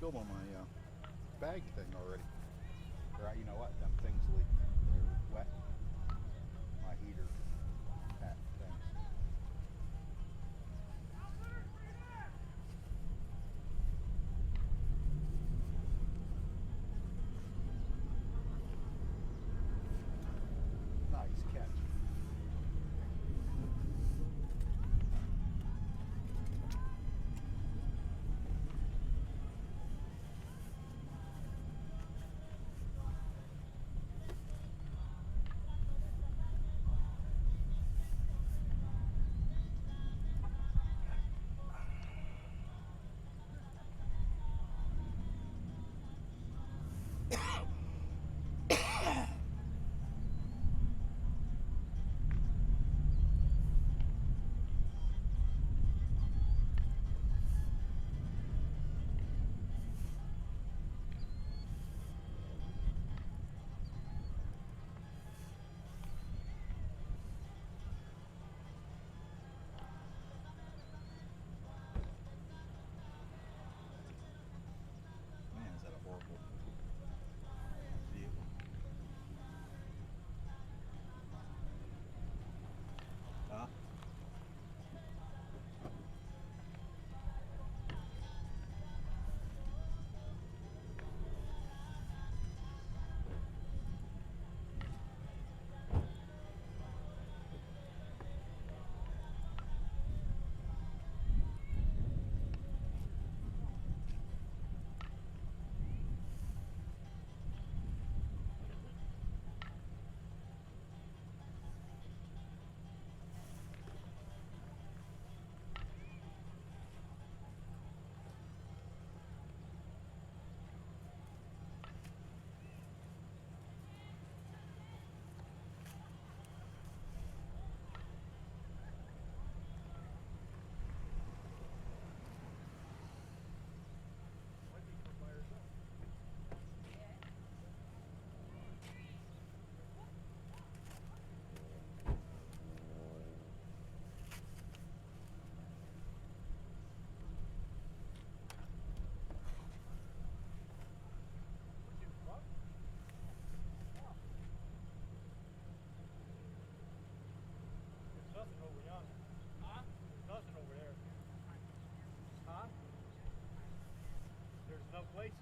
spilled on my bag thing already. Or you know what? Them things leak. They're wet. My heater hat things. Nice catch. Man, is that a horrible view? Huh? Nothing over yonder. Huh? Nothing over there. Huh? There's no places.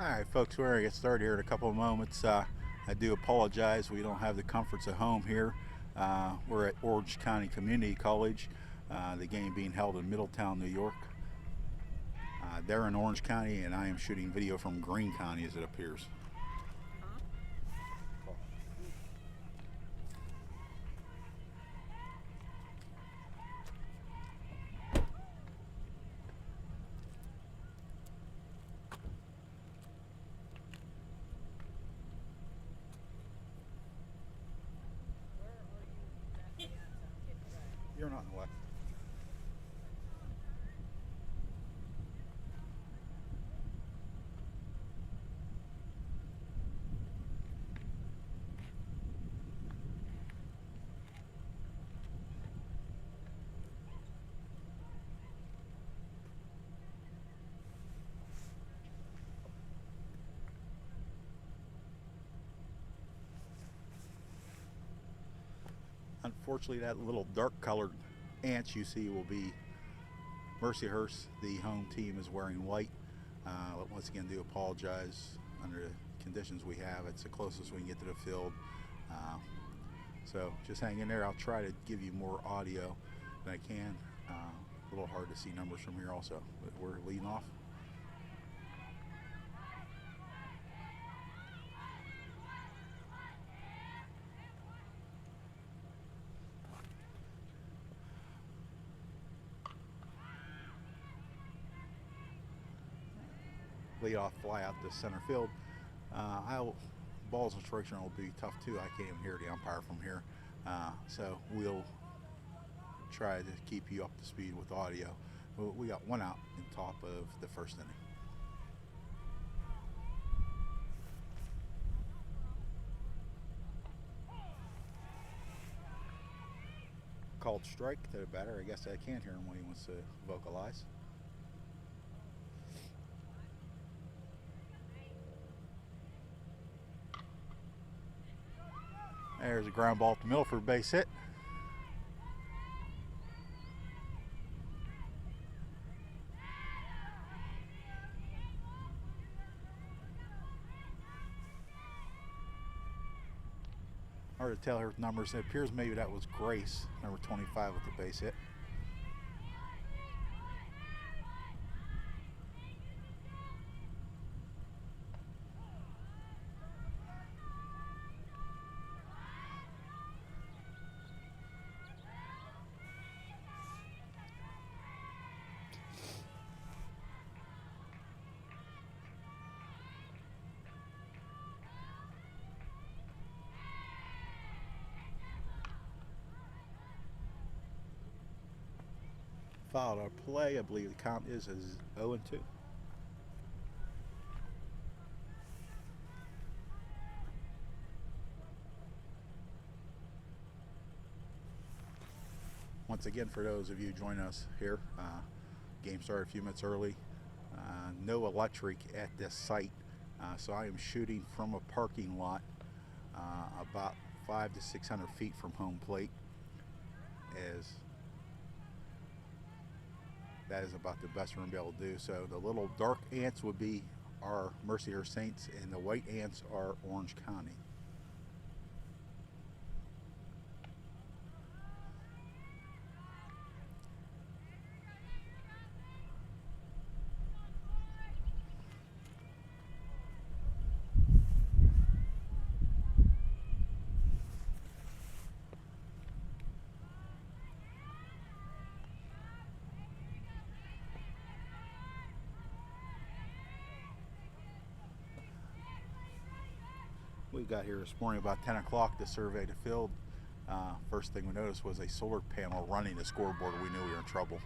Alright folks, we're going to get started here in a couple of moments. I do apologize, we don't have the comforts of home here. We're at Orange County Community College, the game being held in Middletown, New York. They're in Orange County and I am shooting video from Greene County as it appears. You're not in the left. Unfortunately, that little dark colored ants you see will be Mercyhurst. The home team is wearing white. Once again, do apologize under the conditions we have. It's the closest we can get to the field. So just hang in there. I'll try to give you more audio than I can. A little hard to see numbers from here also, but we're leading off. Lead off fly out to center field. Balls and strikes will be tough too. I can't even hear the umpire from here. So we'll try to keep you up to speed with audio. We got one out in top of the first inning. Called strike to the batter. I guess I can't hear him when he wants to vocalize. There's a ground ball to middle for a base hit. Hard to tell here with numbers. It appears maybe that was Grace, number 25, with the base hit. Fouled our play. I believe the count is 0-2. Once again, for those of you joining us here, game started a few minutes early. No electric at this site, so I am shooting from a parking lot about 500 to 600 feet from home plate, as that is about the best we're going to be able to do. So the little dark ants would be our Mercyhurst Saints, and the white ants are Orange County. We got here this morning about 10 o'clock to survey the field. First thing we noticed was a solar panel running the scoreboard. We knew we were in trouble.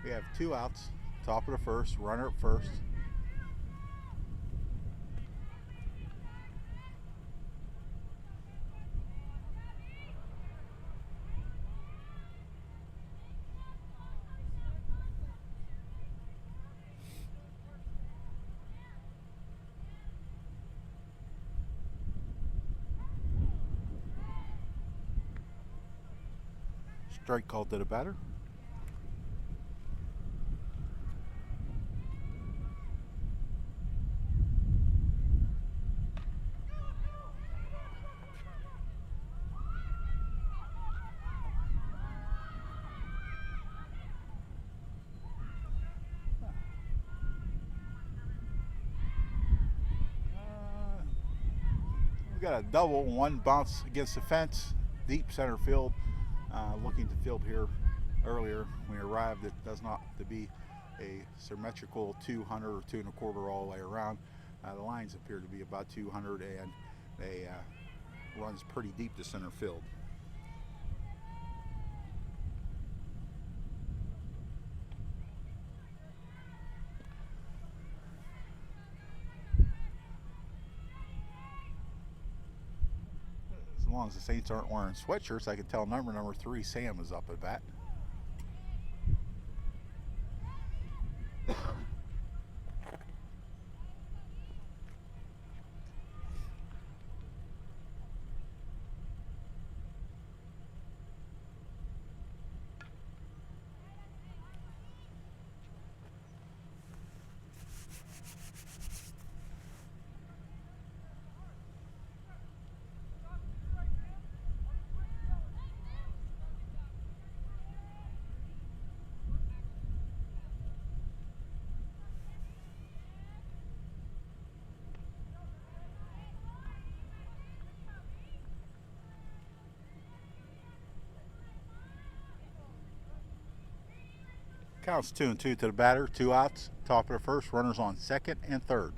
We have 2 outs, top of the first, runner at first. Strike called to the batter. got a double, one bounce against the fence, deep center field. Looking to field here earlier when we arrived, it does not to be a symmetrical 200 or 2 1/4 all the way around. The lines appear to be about 200, and they runs pretty deep to center field. As long as the Saints aren't wearing sweatshirts, I can tell number 3, Sam, is up at bat. Counts 2-2 to the batter, 2 outs, top of the first, runners on second and third.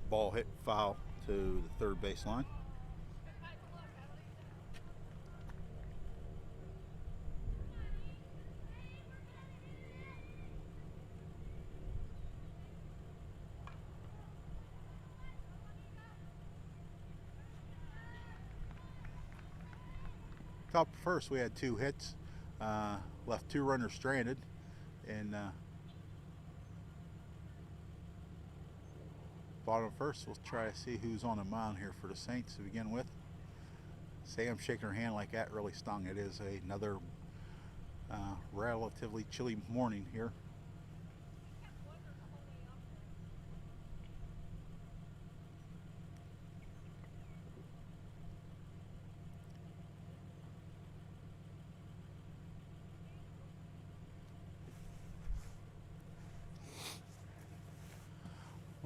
Ball hit foul to the third baseline. Top of first, we had 2 hits, left 2 runners stranded, and bottom of first, we'll try to see who's on the mound here for the Saints to begin with. Sam shaking her hand like that really stung. It is another relatively chilly morning here.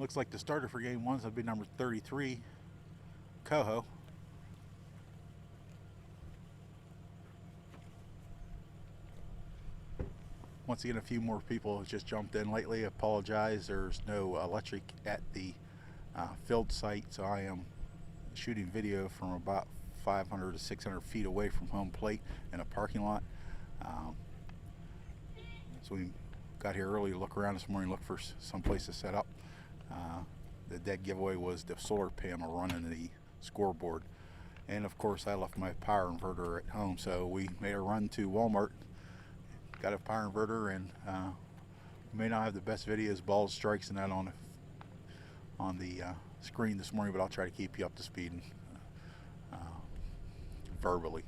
Looks like the starter for game 1 would be number 33, Coho. Once again, a few more people have just jumped in lately. Apologize, there's no electric at the field site, so I am shooting video from about 500 to 600 feet away from home plate in a parking lot. So we got here early to look around this morning, look for some place to set up. The dead giveaway was the solar panel running the scoreboard, and of course I left my power inverter at home, so we made a run to Walmart, got a power inverter, and may not have the best videos, balls, strikes, and that on the screen this morning, but I'll try to keep you up to speed verbally.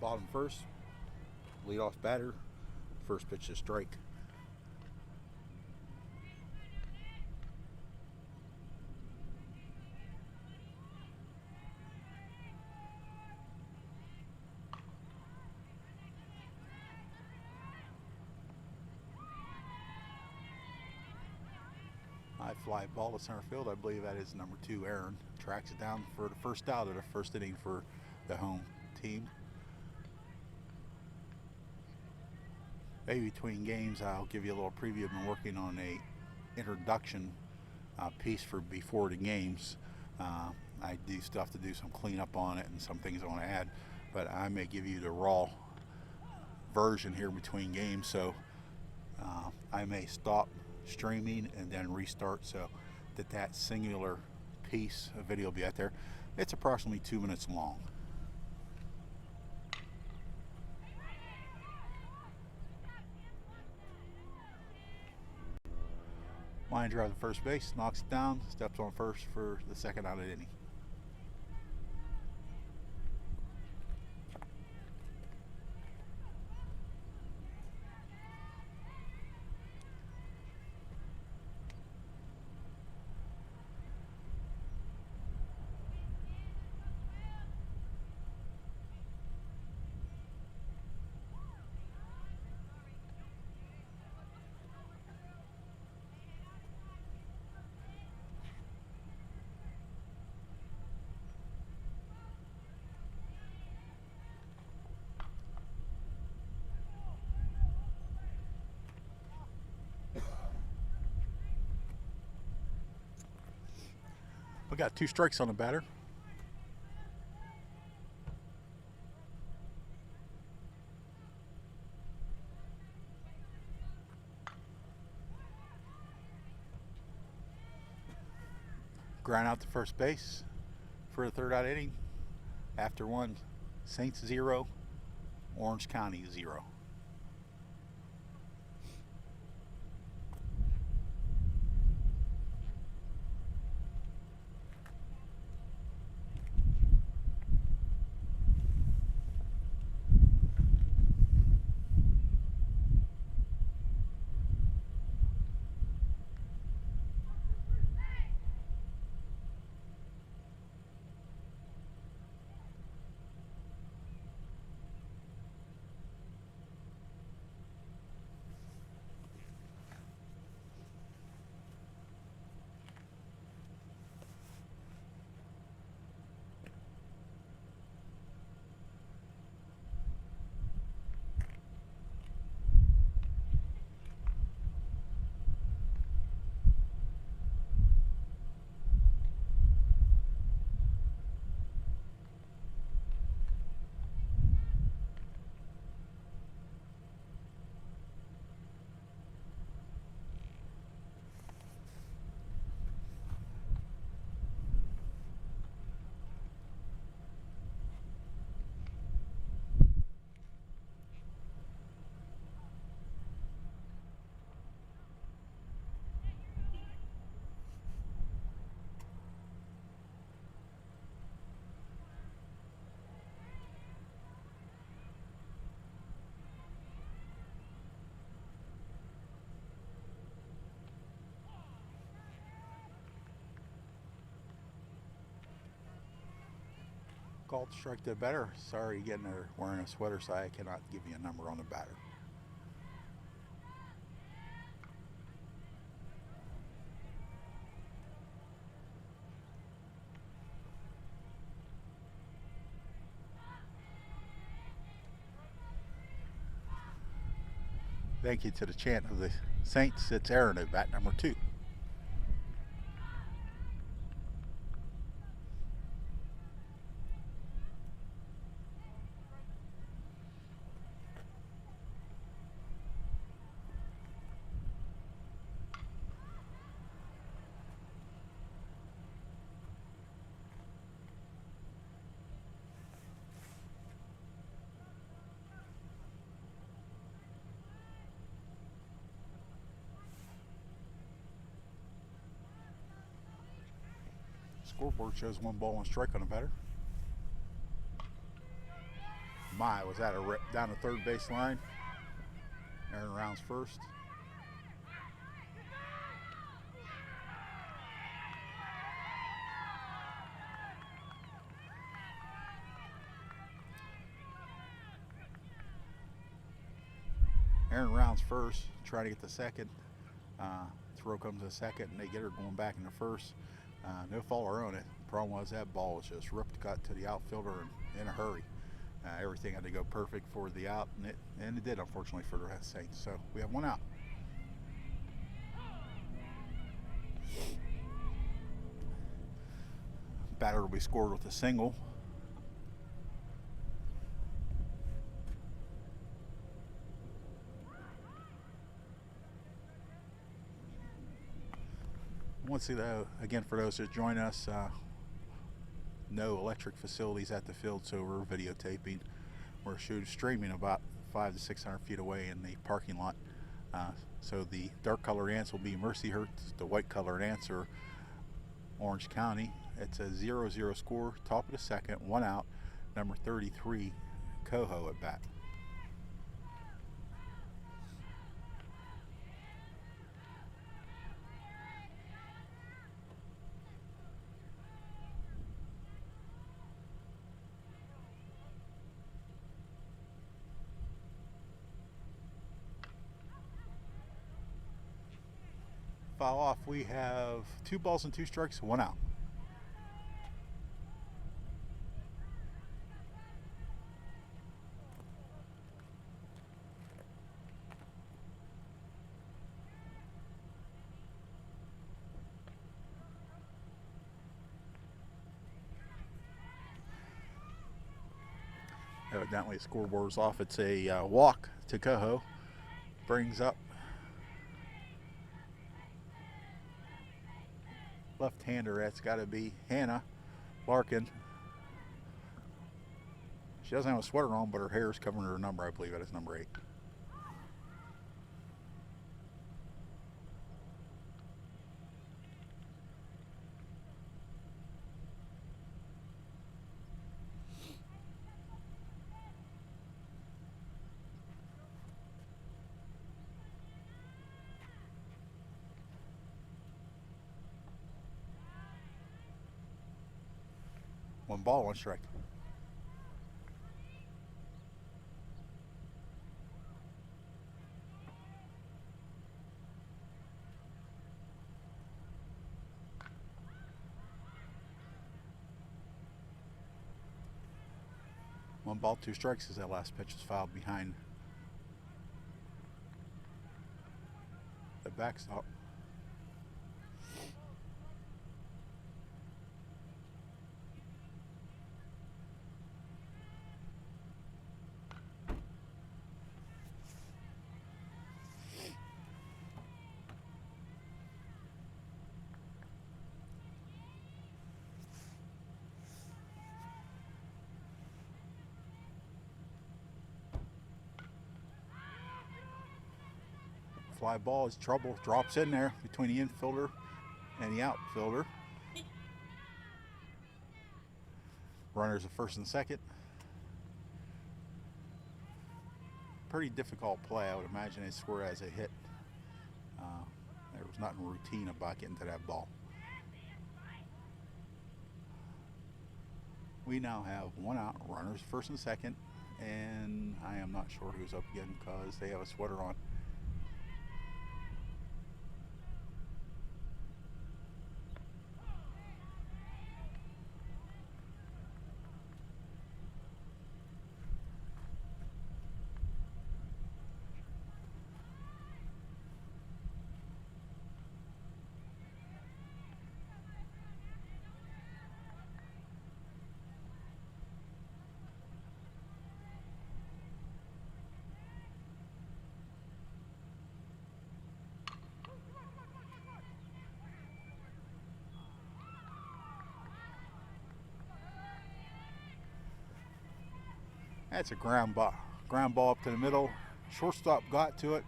Bottom first, leadoff batter, first pitch to strike. High fly ball to center field. I believe that is number 2, Aaron. Tracks it down for the first out of the first inning for the home team. Maybe between games, I'll give you a little preview. I've been working on a introduction piece for before the games. I do stuff to do some cleanup on it and some things I want to add, but I may give you the raw version here between games, so I may stop streaming and then restart so that singular piece of video will be out there. It's approximately 2 minutes long. Line drive to first base, knocks it down, steps on first for the second out of the inning. We got 2 strikes on the batter. Ground out to first base for the third out inning. After 1, Saints 0, Orange County 0. Called strike to the batter. Sorry, getting her wearing a sweater, so I cannot give you a number on the batter. Thank you to the chant of the Saints. It's Aaron at bat number 2. Scoreboard shows 1 ball, 1 strike on the batter. Was that a down the third base line? Aaron rounds first. Aaron rounds first, trying to get the second. throw comes in second, and they get her going back in the first. No faller on it. Problem was that ball was just ripped cut to the outfielder in a hurry. Everything had to go perfect for the out, and it did, unfortunately, for the Saints. So we have one out. Batter will be scored with a single. Once again, for those that join us, no electric facilities at the field, so we're videotaping. We're streaming about 500 to 600 feet away in the parking lot. So the dark colored ants will be Mercyhurst, the white colored ants are Orange County. It's a 0-0 score, top of the second, one out, number 33, Coho at bat. Foul off, we have 2 balls and 2 strikes, 1 out. Evidently, the scoreboard's off. It's a walk to Coho. Brings up left-hander. That's got to be Hannah Larkin. She doesn't have a sweater on, but her hair is covering her number. I believe that is number 8. One ball, 1 strike. One ball, 2 strikes as that last pitch is fouled behind the backstop. Fly ball is trouble, drops in there between the infielder and the outfielder. Runners at first and second. Pretty difficult play. I would imagine they score as a hit. There was nothing routine about getting to that ball. We now have 1 out, runners first and second, and I am not sure who's up again because they have a sweater on. That's a ground ball up to the middle. Shortstop got to it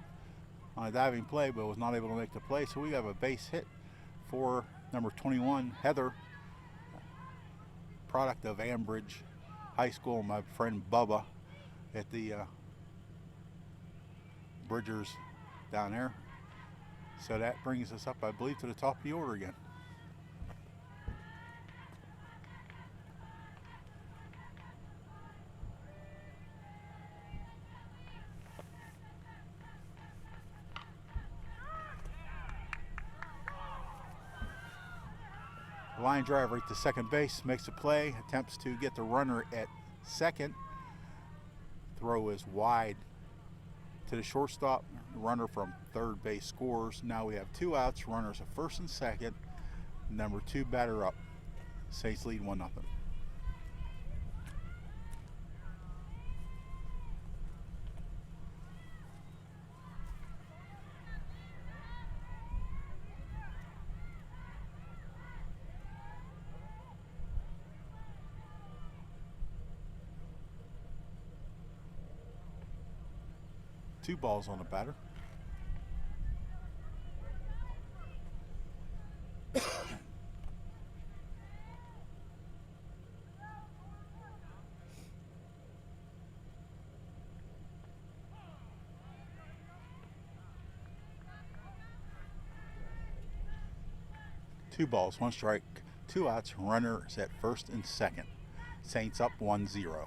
on a diving play, but was not able to make the play. So we have a base hit for number 21, Heather, product of Ambridge High School. My friend Bubba at the Bridgers down there. So that brings us up, I believe, to the top of the order again. Line drive right to second base, makes a play, attempts to get the runner at second. Throw is wide to the shortstop. Runner from third base scores. Now we have 2 outs, runners at first and second. Number 2 batter up. Saints lead 1-0. Two balls on the batter. Two balls, 1 strike, 2 outs, runners at first and second. Saints up 1-0.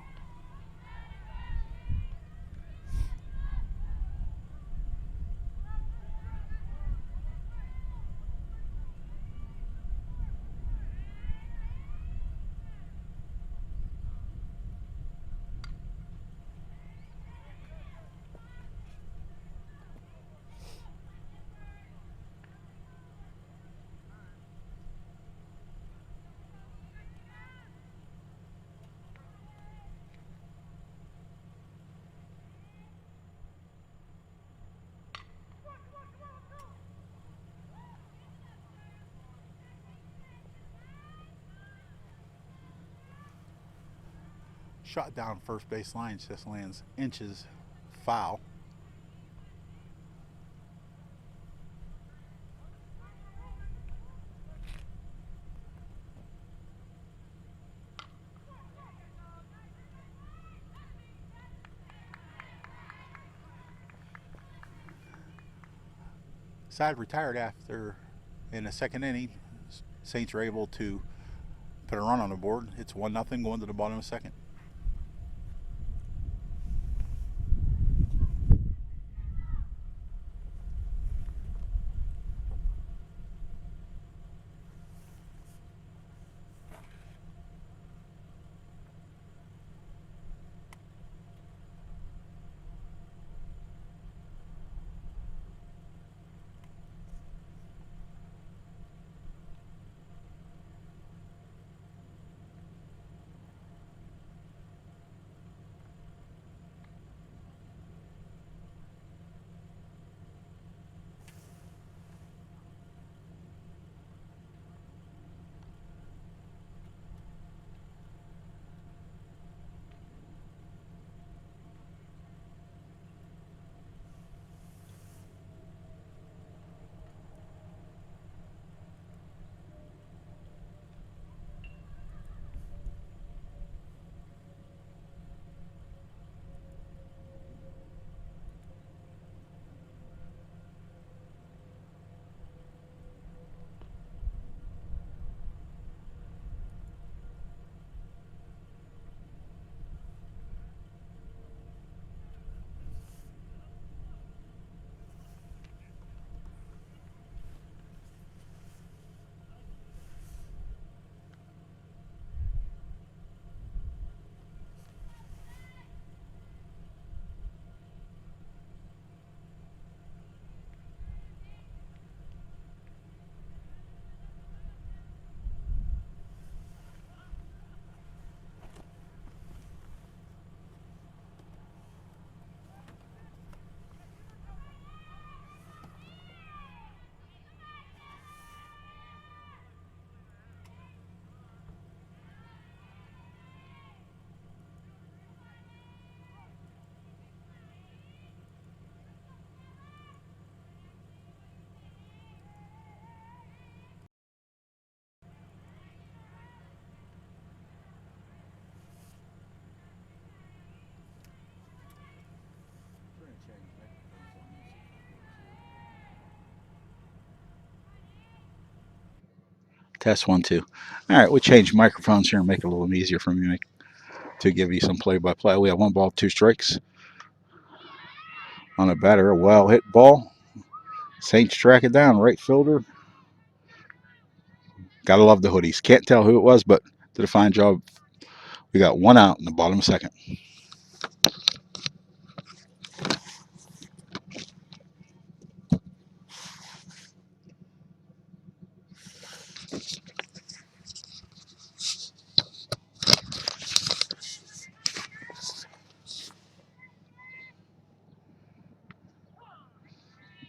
Shot down first base line, just lands inches foul. Side retired after in the second inning. Saints are able to put a run on the board. It's 1-0 going to the bottom of the second. Test 1, 2. All right, we change microphones here and make it a little easier for me to give you some play-by-play. We have 1 ball, 2 strikes on a batter. A well-hit ball. Saints track it down. Right fielder Gotta love the hoodies. Can't tell who it was, but did a fine job. We got one out in the bottom of the second.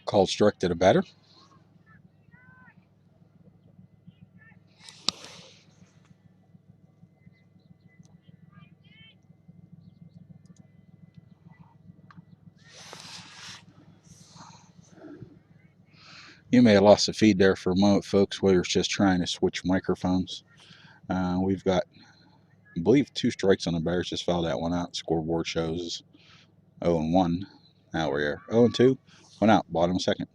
Called strike to the batter. You may have lost the feed there for a moment, folks. We were just trying to switch microphones. We've got, I believe, 2 strikes on the Bears. Just fouled that one out. Scoreboard shows 0-1. Now we're here. 0-2. One out. Bottom second.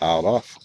Fouled off.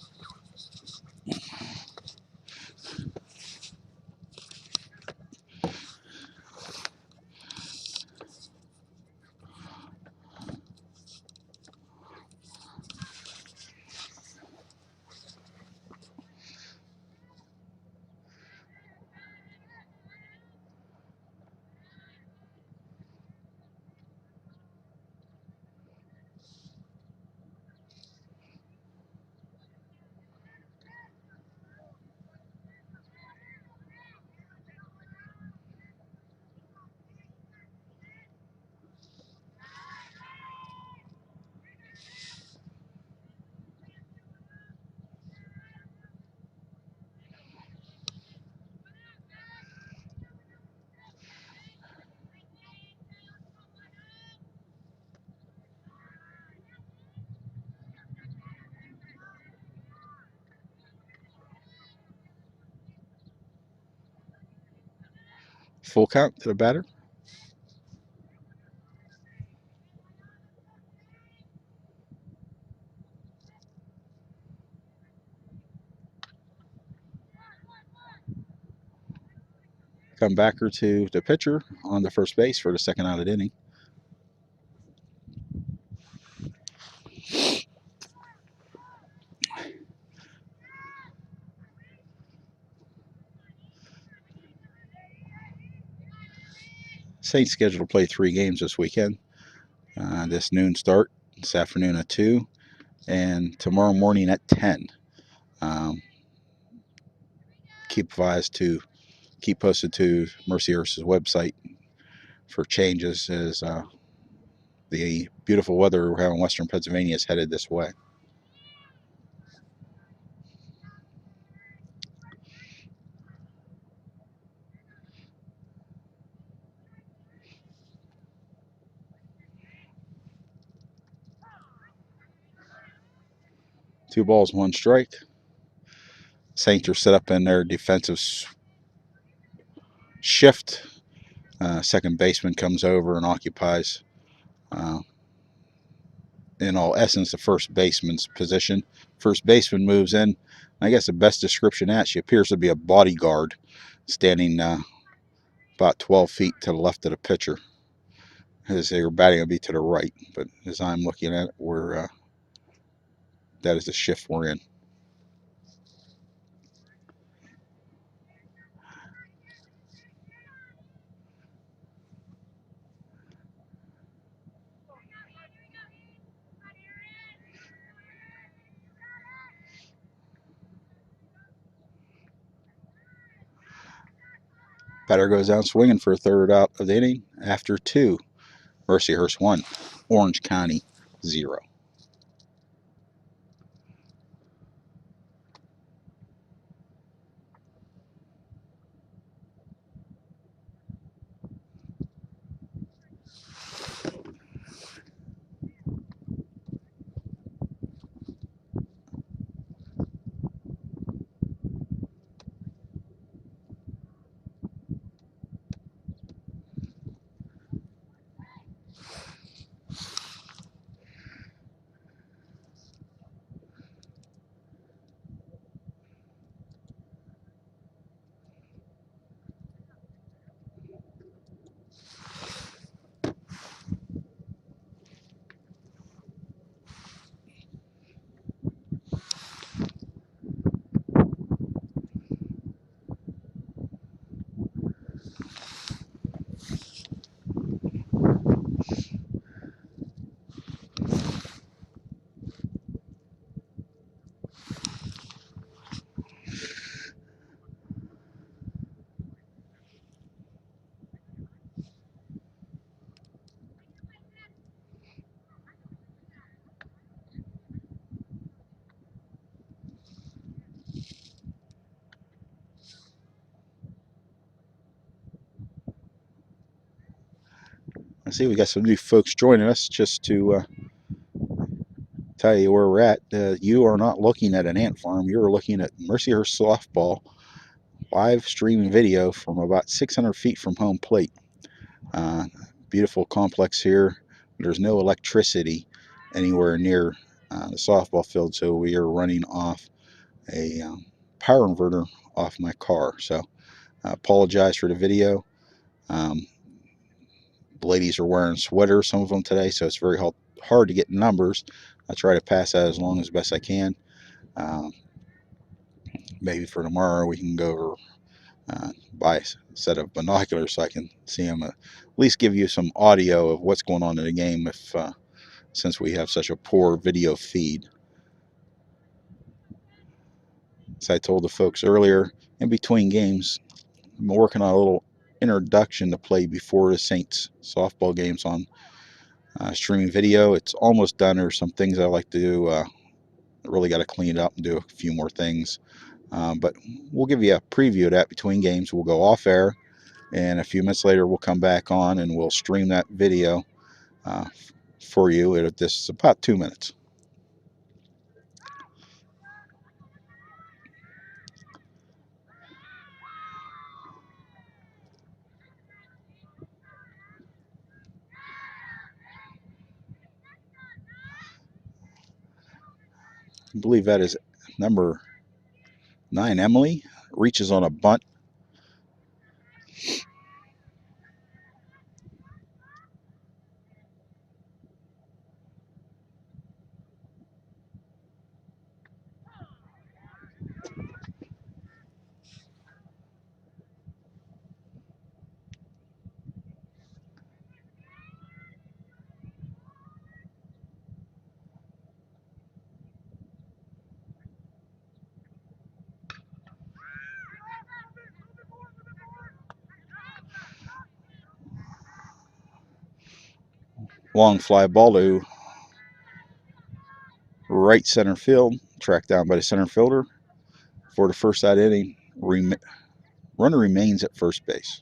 Full count to the batter. Come backer to the pitcher on the first base for the second out of the inning. Saints scheduled to play 3 games this weekend. This noon start, this afternoon at 2, and tomorrow morning at 10. Keep posted to Mercyhurst's website for changes as the beautiful weather we're having in western Pennsylvania is headed this way. Two balls, one strike. Saints are set up in their defensive shift. Second baseman comes over and occupies, in all essence, the first baseman's position. First baseman moves in. I guess the best description at she appears to be a bodyguard standing about 12 feet to the left of the pitcher. As they were batting, would be to the right, but as I'm looking at it, that is the shift we're in. Batter goes down swinging for a third out of the inning after 2. Mercyhurst 1, Orange County 0. I see we got some new folks joining us. Just to tell you where we're at, you are not looking at an ant farm. You're looking at Mercyhurst softball live streaming video from about 600 feet from home plate. Uh, Beautiful complex here. There's no electricity anywhere near the softball field, so we are running off a power inverter off my car. So I apologize for the video. Um, the ladies are wearing sweaters, some of them today, so it's very hard to get numbers. I try to pass that as long as best I can. Um, Maybe for tomorrow we can go over, buy a set of binoculars so I can see them, at least give you some audio of what's going on in the game if since we have such a poor video feed. As I told the folks earlier, in between games, I'm working on a little introduction to play before the Saints softball games on streaming video. It's almost done. There's some things I like to do. I really got to clean it up and do a few more things. But we'll give you a preview of that between games. We'll go off air, and a few minutes later we'll come back on and we'll stream that video for you. This is about 2 minutes. I believe that is number 9, Emily, reaches on a bunt. Long fly ball to right center field, tracked down by the center fielder for the first out inning. Runner remains at first base.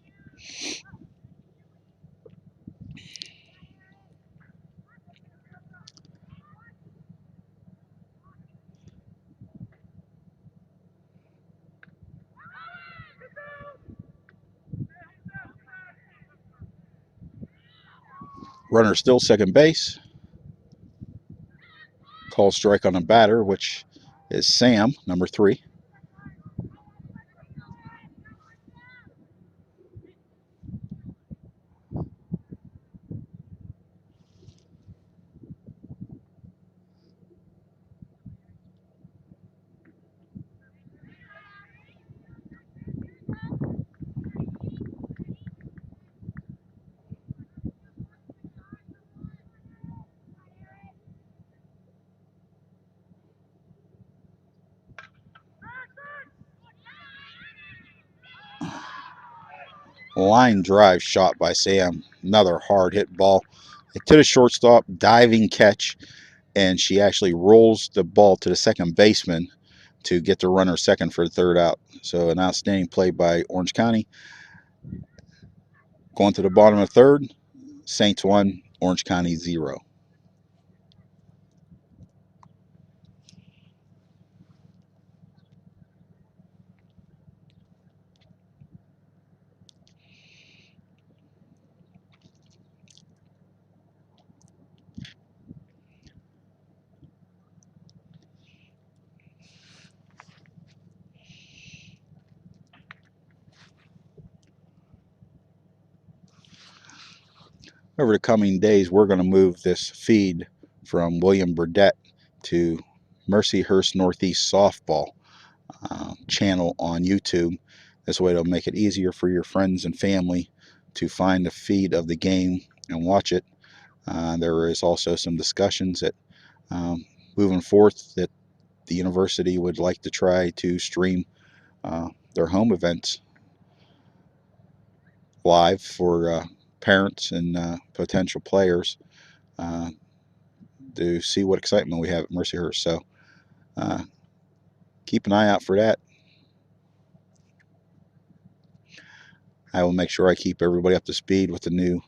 Runner still second base. Call strike on a batter, which is Sam, number 3. Line drive shot by Sam. Another hard hit ball to the shortstop, diving catch, and she actually rolls the ball to the second baseman to get the runner second for the third out. So an outstanding play by Orange County. Going to the bottom of the third, Saints 1, Orange County 0. Over the coming days, we're going to move this feed from William Burdett to Mercyhurst Northeast Softball channel on YouTube. This way it'll make it easier for your friends and family to find the feed of the game and watch it. There is also some discussions that moving forth that the university would like to try to stream their home events live for parents and potential players to see what excitement we have at Mercyhurst. So keep an eye out for that. I will make sure I keep everybody up to speed with the new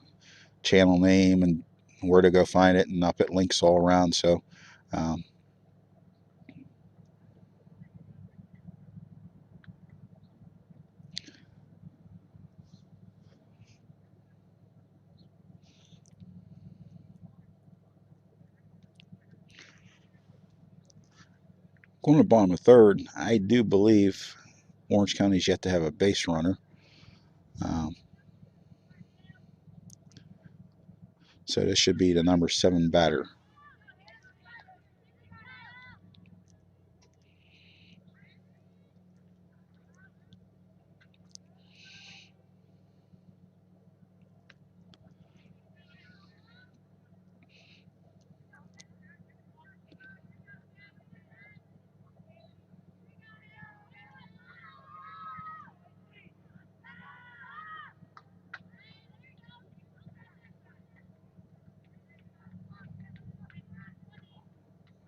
channel name and where to go find it, and I'll put links all around. So going to the bottom of third, I do believe Orange County's yet to have a base runner. So this should be the number 7 batter.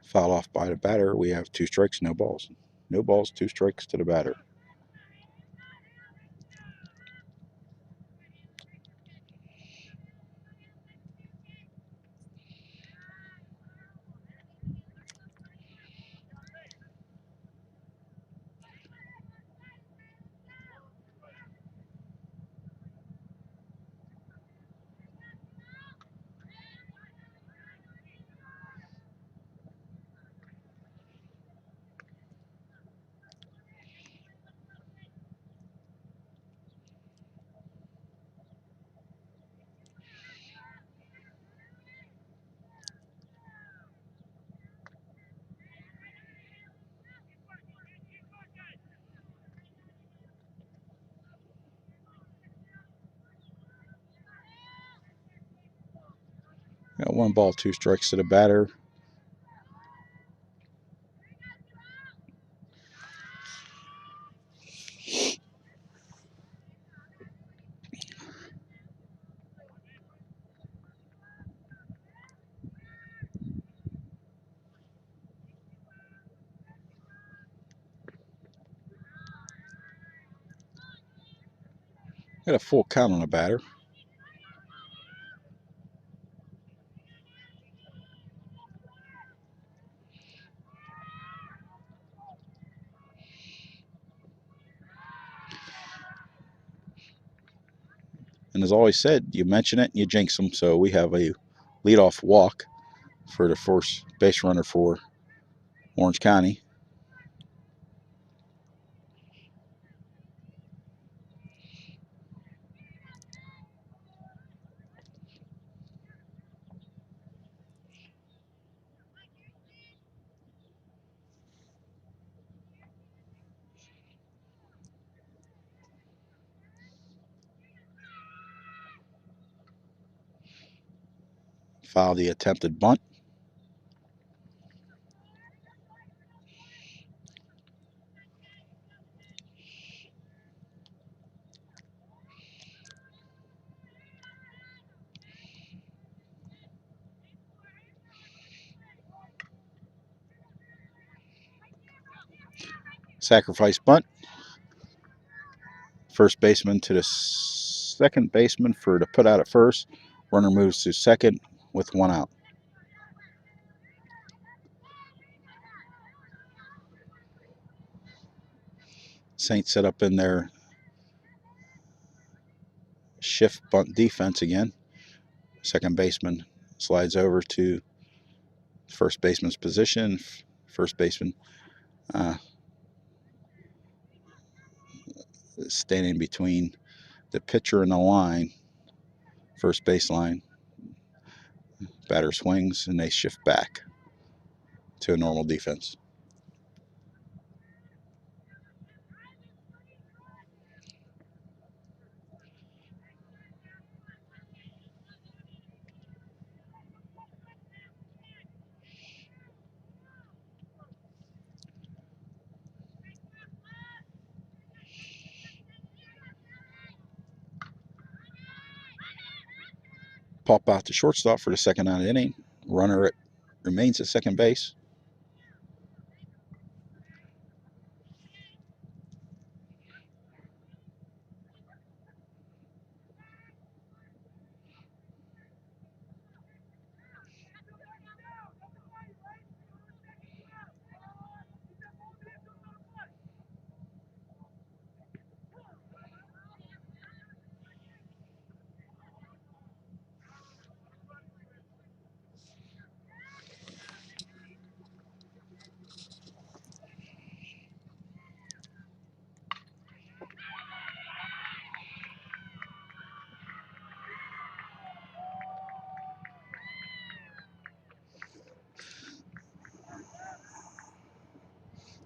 Fouled off by the batter. We have 2 strikes, no balls. No balls, 2 strikes to the batter. Got 1 ball, 2 strikes to the batter. Got a full count on the batter. And as always said, you mention it and you jinx them. So we have a leadoff walk for the first base runner for Orange County. Foul the attempted bunt. Sacrifice bunt. First baseman to the second baseman for the put out at first. Runner moves to second with 1 out. Saints set up in their shift bunt defense again. Second baseman slides over to first baseman's position. First baseman standing between the pitcher and the line, first base line. Batter swings and they shift back to a normal defense. Pop out to shortstop for the second out of the inning. Runner remains at second base.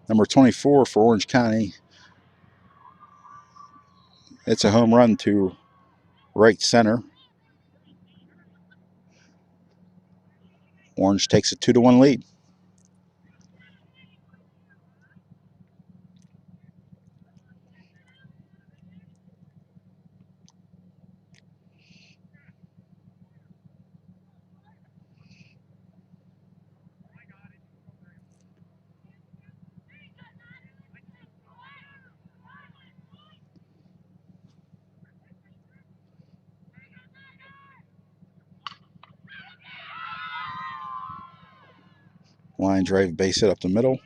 Number 24 for Orange County. It's a home run to right center. Orange takes a 2-1 lead. Line drive, base hit up the middle.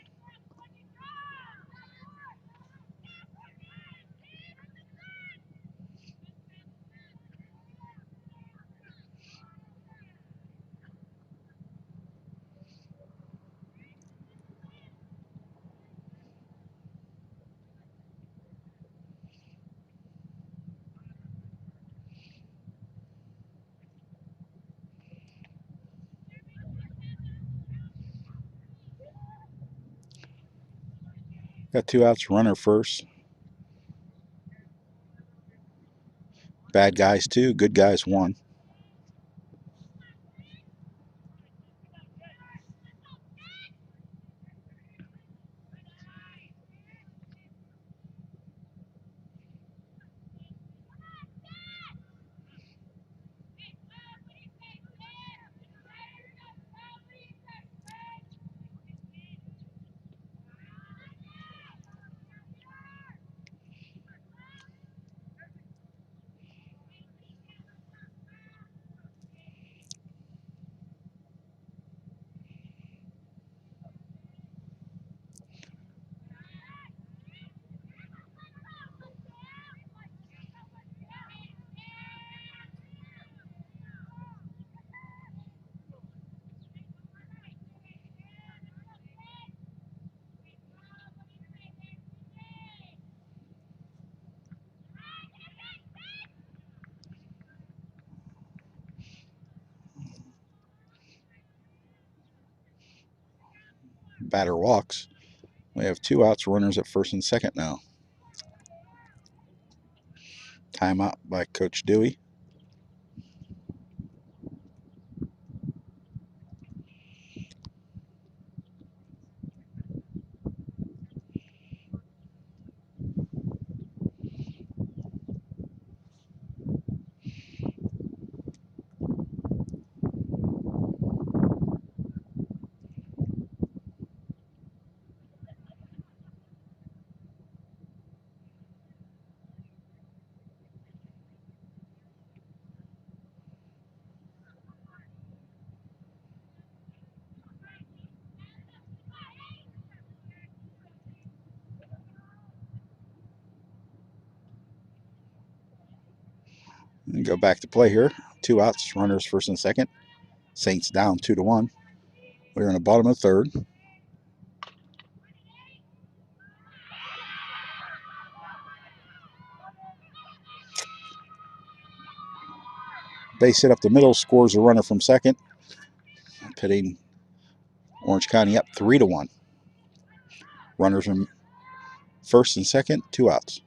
Got 2 outs, runner first. Bad guys 2, good guys 1. Batter walks. We have 2 outs, runners at first and second now. Timeout by Coach Dewey. And go back to play here. 2 outs, runners first and second. Saints down 2-1. We're in the bottom of the third. Base hit up the middle, scores a runner from second, pitting Orange County up 3-1. Runners from first and second, 2 outs.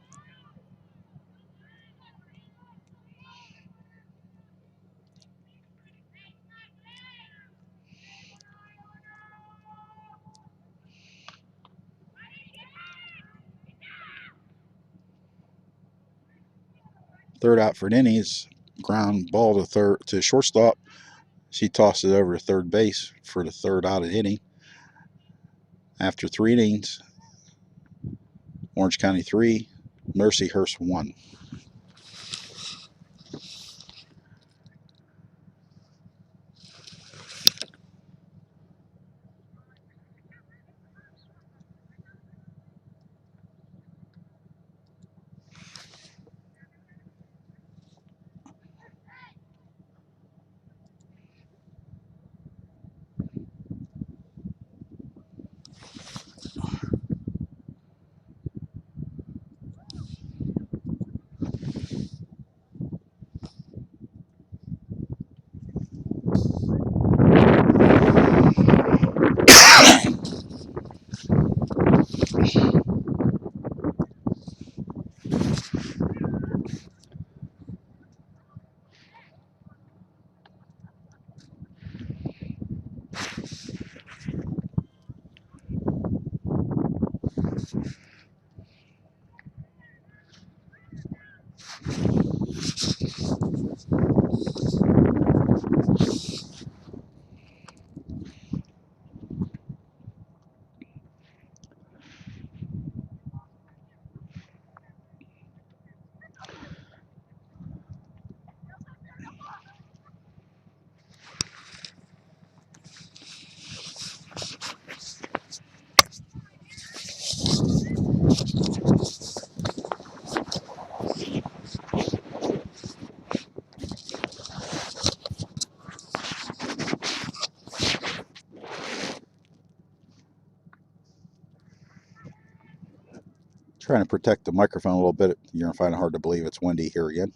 Third out for Denny's. Ground ball to shortstop. She tosses it over to third base for the third out of the inning. After 3 innings, Orange County 3, Mercyhurst 1. Trying to protect the microphone a little bit. You're going to find it hard to believe it's windy here again.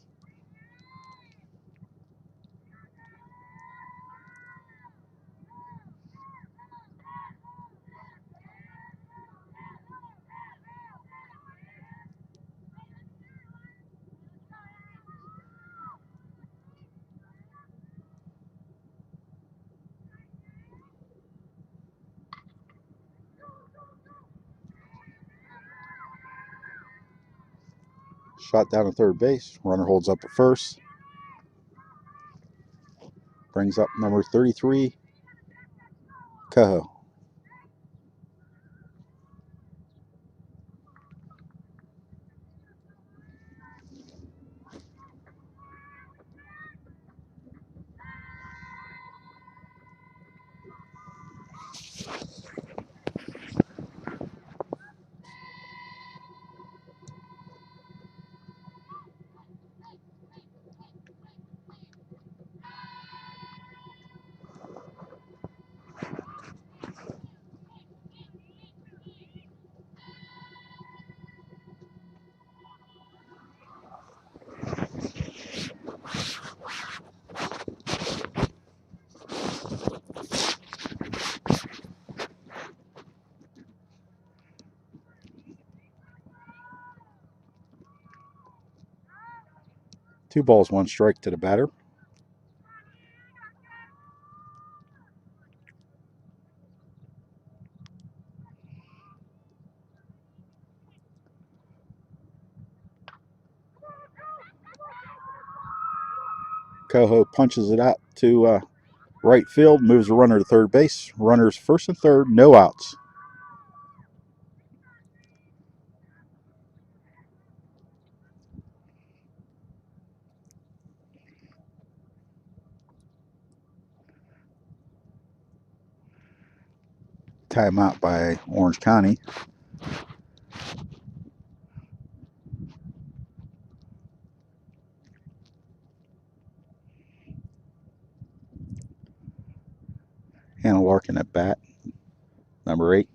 Shot down to third base. Runner holds up at first. Brings up number 33, Coho. Two balls, one strike to the batter. Coho punches it out to right field, moves the runner to third base. Runners first and third, no outs. Timeout by Orange County. Hannah Larkin at bat, number 8.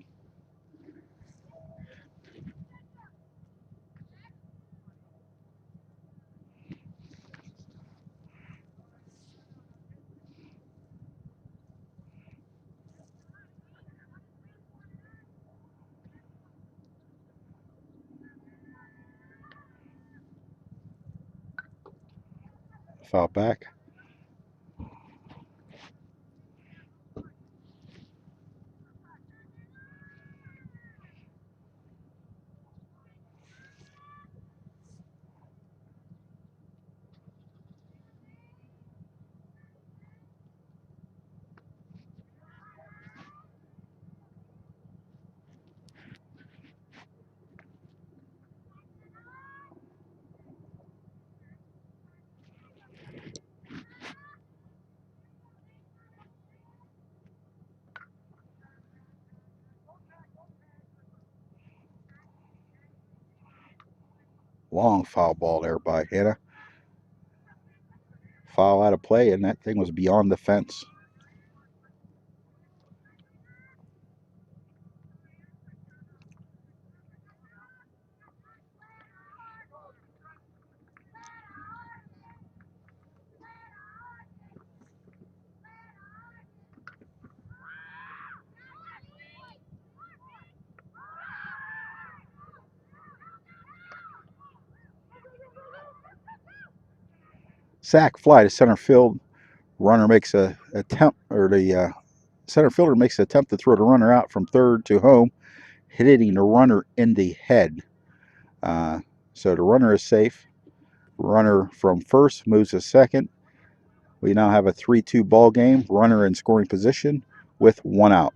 Foul back. Long foul ball there by Hannah. Foul out of play, and that thing was beyond the fence. Sack fly to center field. Runner makes a attempt, or the center fielder makes an attempt to throw the runner out from third to home, hitting the runner in the head. So the runner is safe. Runner from first moves to second. We now have a 3-2 ball game. Runner in scoring position with 1 out.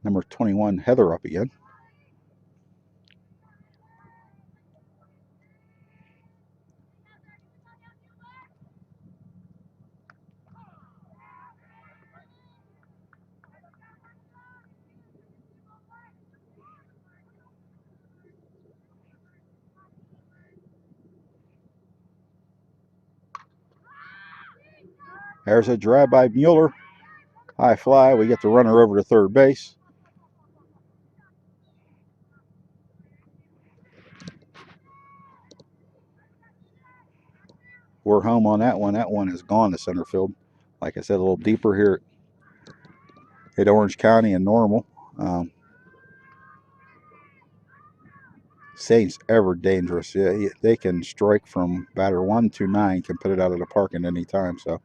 Number 21, Heather, up again. There's a drive by Mueller. High fly. We get the runner over to third base. We're home on that one. That one is gone to center field. Like I said, a little deeper here at Orange County and Normal. Saints ever dangerous. Yeah, they can strike from batter 1 to 9, can put it out of the park at any time. So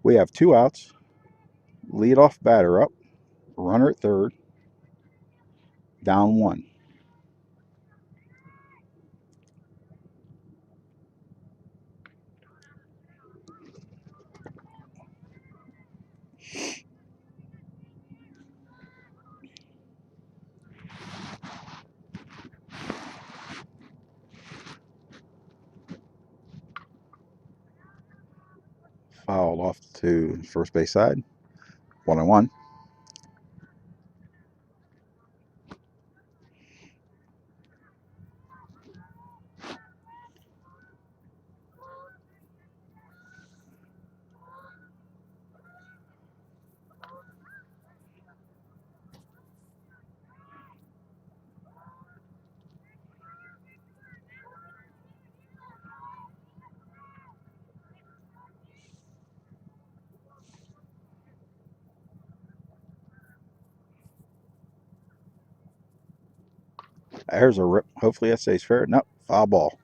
we have 2 outs. Leadoff batter up. Runner at third. Down 1. Fouled off to first base side. 1-1. There's a rip. Hopefully that stays fair. Nope. Foul ball.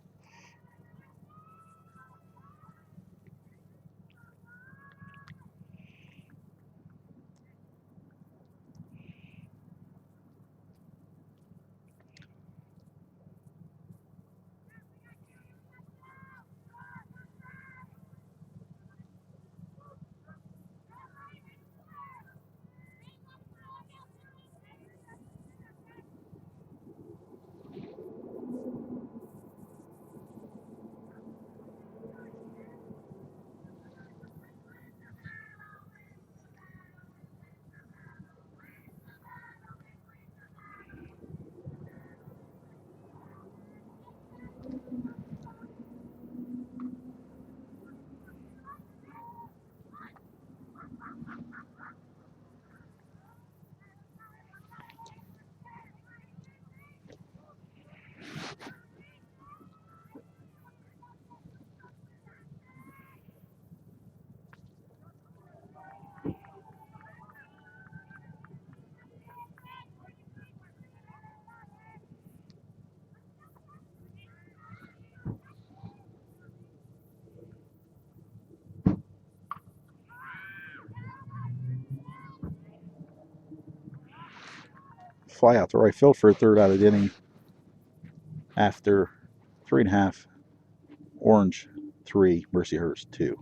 Fly out to right field for a third out of the inning after 3.5. Orange 3, Mercyhurst 2.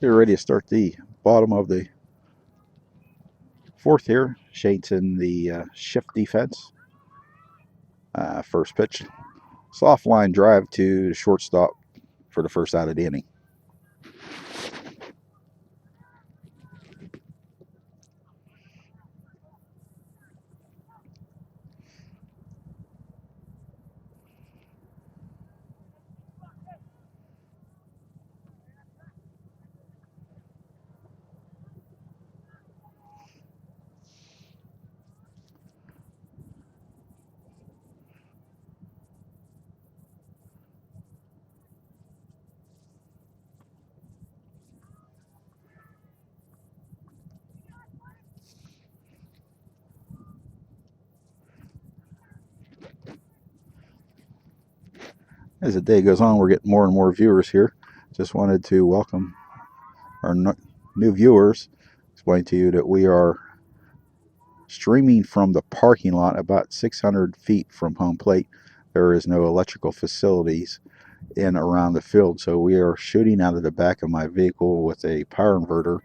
We're ready to start the bottom of the fourth here. Shane's in the shift defense. First pitch. Soft line drive to the shortstop for the first out of the inning. As the day goes on, we're getting more and more viewers here. Just wanted to welcome our new viewers. Explain to you that we are streaming from the parking lot about 600 feet from home plate. There is no electrical facilities in around the field, so we are shooting out of the back of my vehicle with a power inverter.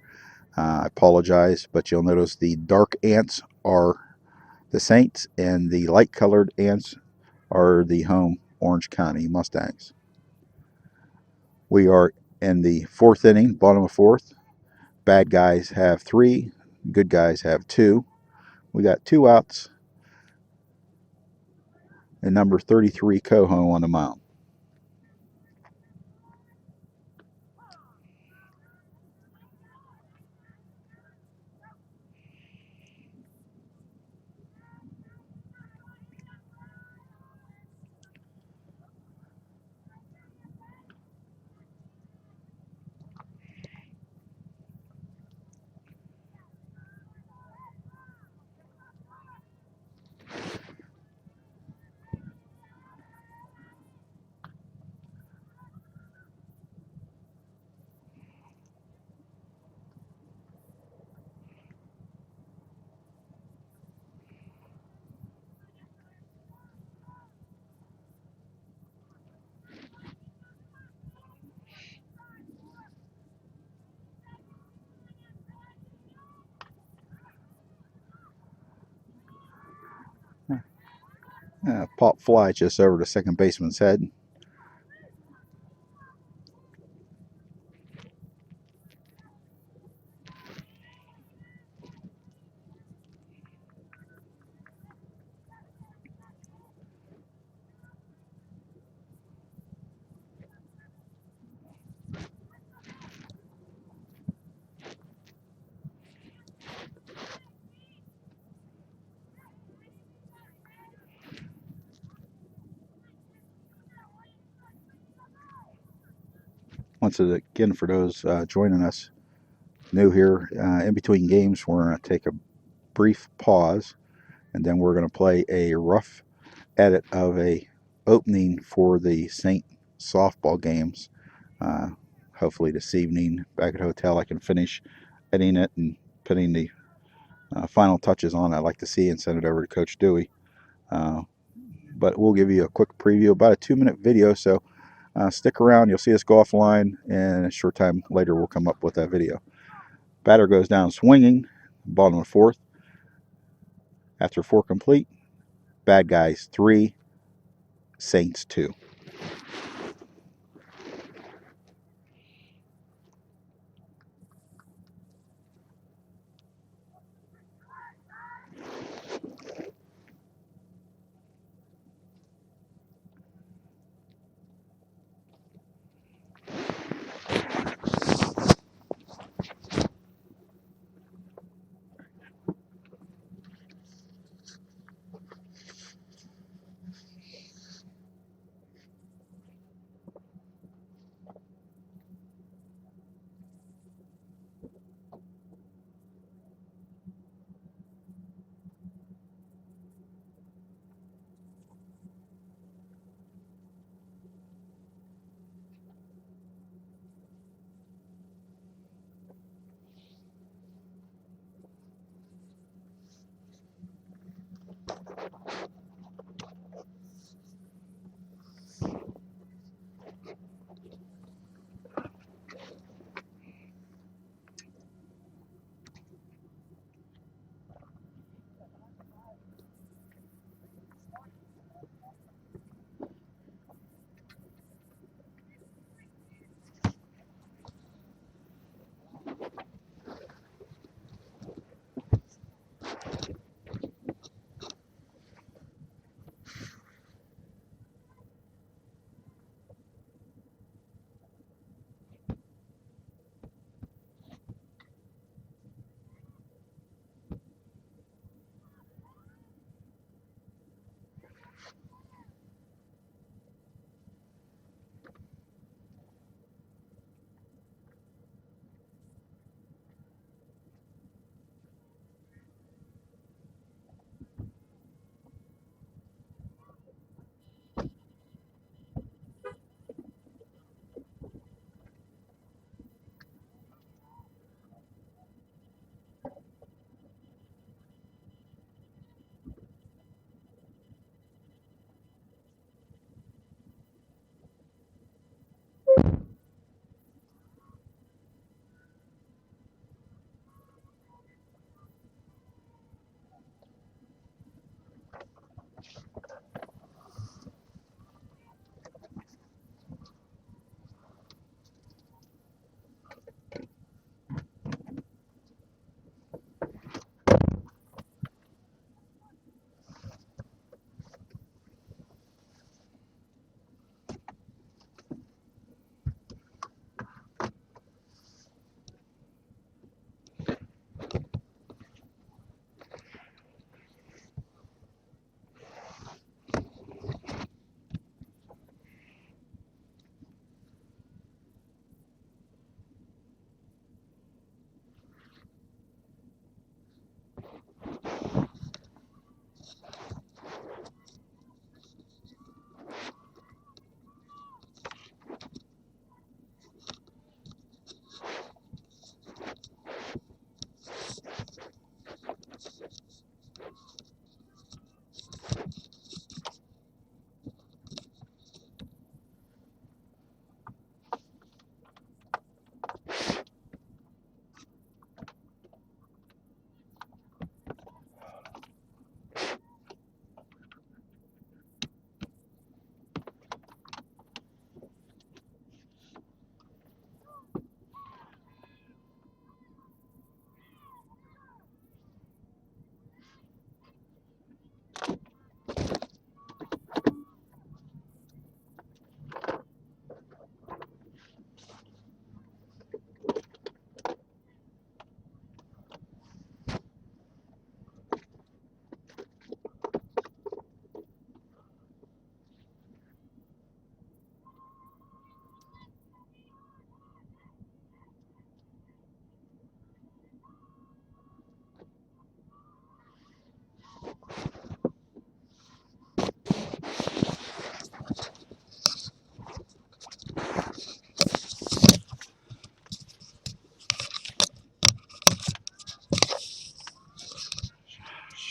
I apologize, but you'll notice the dark ants are the Saints and the light colored ants are the home Orange County Mustangs. We are in the fourth inning, bottom of fourth. Bad guys have 3, good guys have 2. We got 2 outs and number 33 Coho on the mound. Pop fly just over the second baseman's head. Once again, for those joining us new here, in between games, we're going to take a brief pause, and then we're going to play a rough edit of a opening for the Saint softball games. Hopefully this evening back at the hotel I can finish editing it and putting the final touches on I'd like to see and send it over to Coach Dewey. But we'll give you a quick preview, about a 2-minute video, so stick around. You'll see us go offline, and a short time later we'll come up with that video. Batter goes down swinging, bottom of fourth. After 4 complete, Bad Guys 3, Saints 2.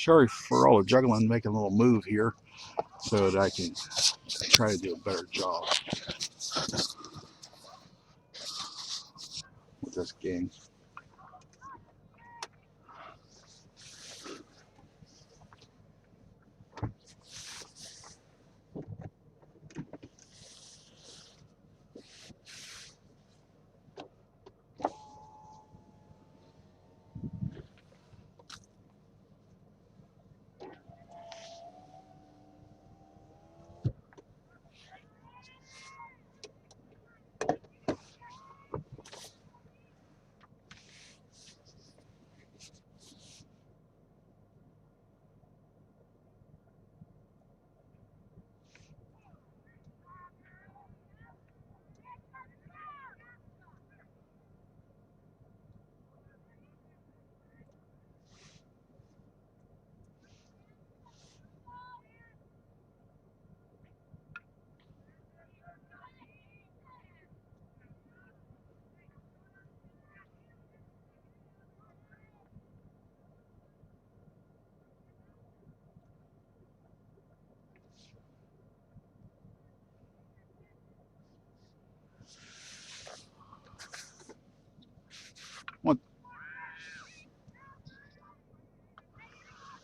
Sorry for all the juggling, making a little move here so that I can try to do a better job with this game.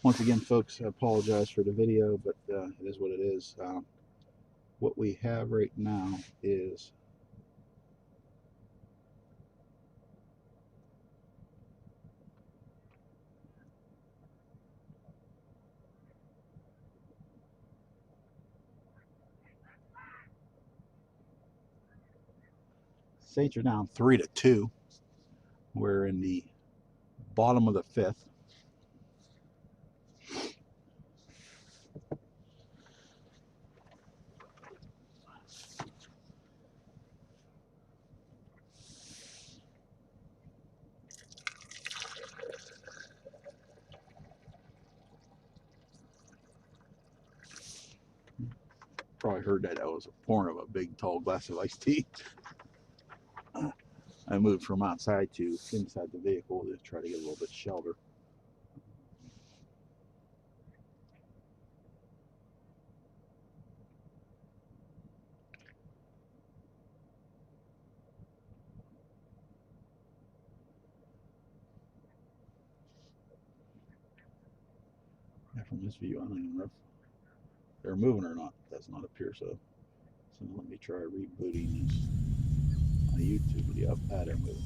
Once again, folks, I apologize for the video, but it is what it is. What we have right now is Saints are down 3-2. We're in the bottom of the fifth. Probably heard that I was pouring of a big tall glass of iced tea. I moved from outside to inside the vehicle to try to get a little bit of shelter. Yeah, from this view, I don't even know if they're moving or not. It does not appear so. So let me try rebooting this on YouTube. Yep, they're moving.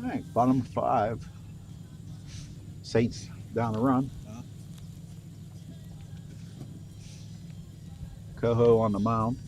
All right, bottom 5. Saints down the run. Coho on the mound.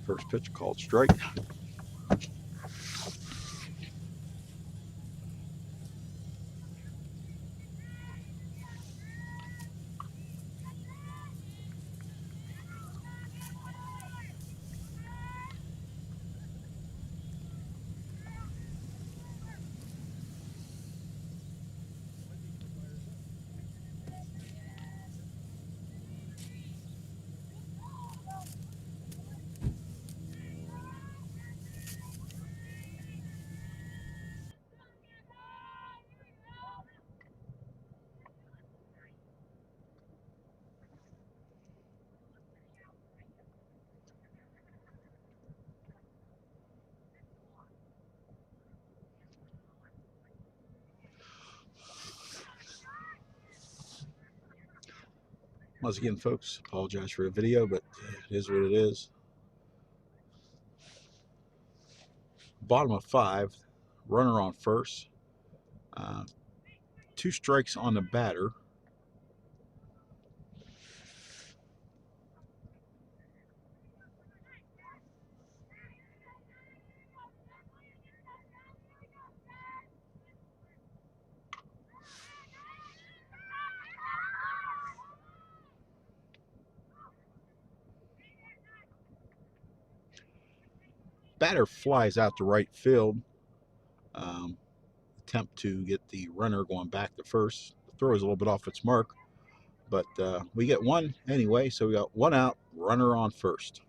First pitch called strike. Once again, folks, apologize for the video, but it is what it is. Bottom of 5, runner on first. 2 strikes on the batter. Batter flies out to right field. Attempt to get the runner going back to first. The throw is a little bit off its mark, but we get one anyway, so we got 1 out, runner on first.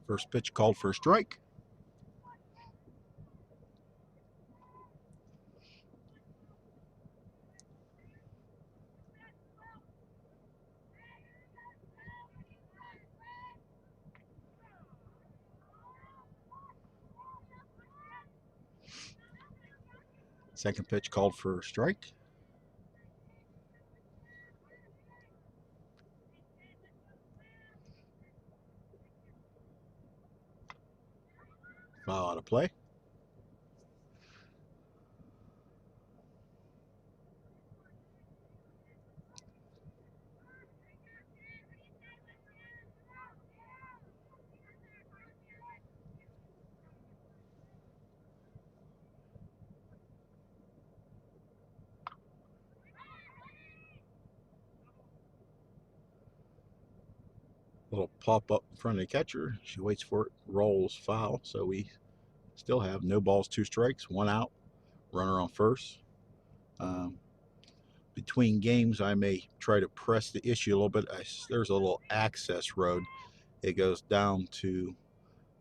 First pitch called for a strike. Second pitch called for a strike. Foul out of play. Little pop up in front of the catcher. She waits for it, rolls foul. So we still have no balls, 2 strikes, 1 out, runner on first. Between games, I may try to press the issue a little bit. There's a little access road. It goes down to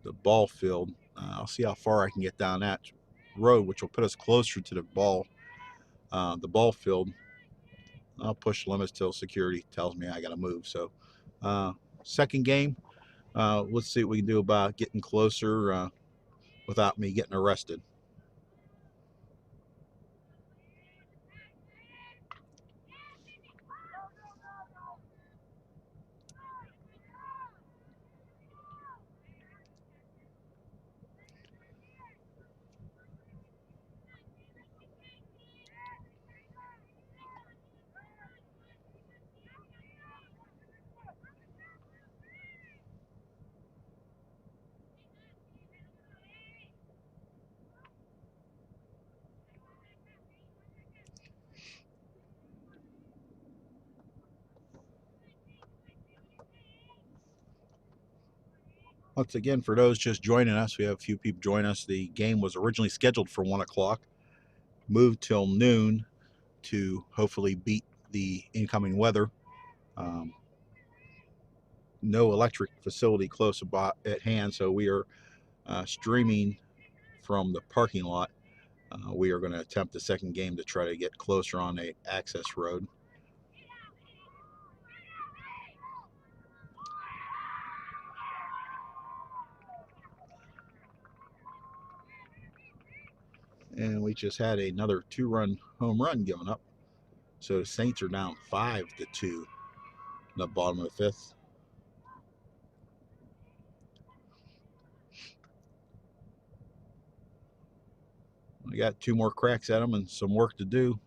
the ball field. I'll see how far I can get down that road, which will put us closer to the ball field. I'll push limits till security tells me I got to move. So, second game, let's see what we can do about getting closer without me getting arrested. Once again, for those just joining us, we have a few people join us. The game was originally scheduled for 1 o'clock, moved till noon to hopefully beat the incoming weather. No electric facility close about at hand, so we are streaming from the parking lot. We are going to attempt the second game to try to get closer on a access road. And we just had another 2-run home run given up. So the Saints are down 5-2 in the bottom of the 5th. We got 2 more cracks at them and some work to do.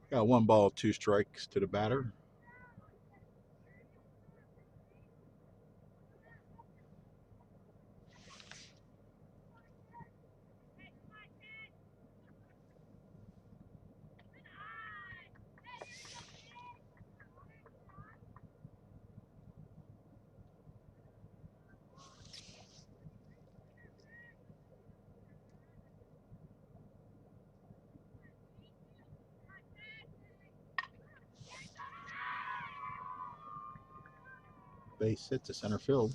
Got 1 ball, 2 strikes to the batter. Base hit to center field.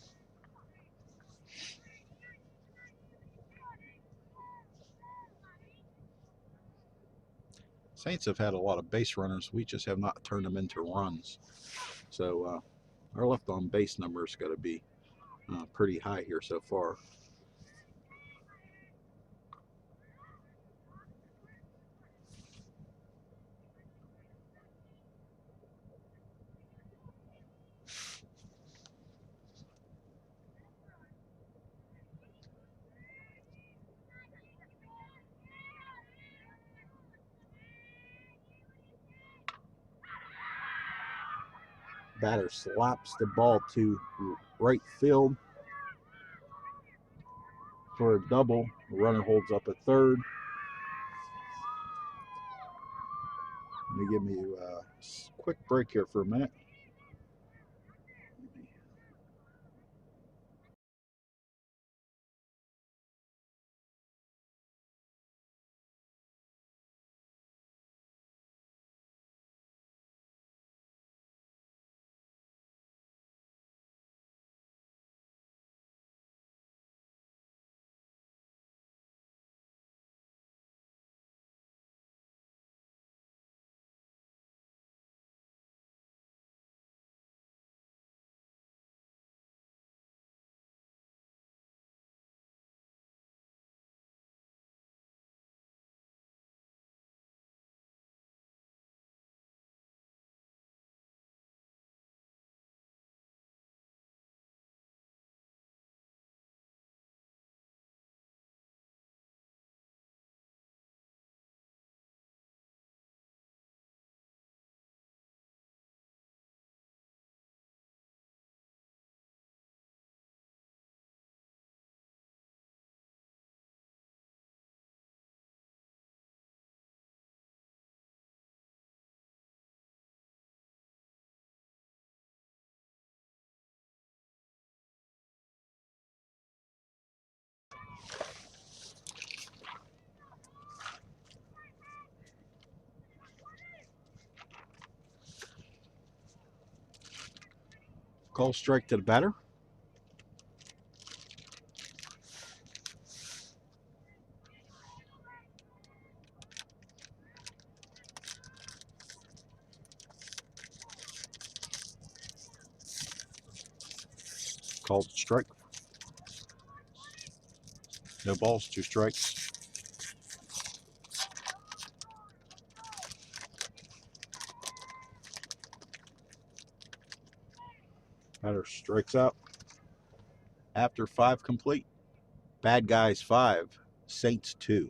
Saints have had a lot of base runners. We just have not turned them into runs. So our left on base number is going to be pretty high here so far. Batter slaps the ball to right field for a double. The runner holds up at third. Let me give you a quick break here for a minute. Call strike to the batter. Called strike. No balls, 2 strikes. Batter strikes out. After 5 complete. Bad Guys 5, Saints 2.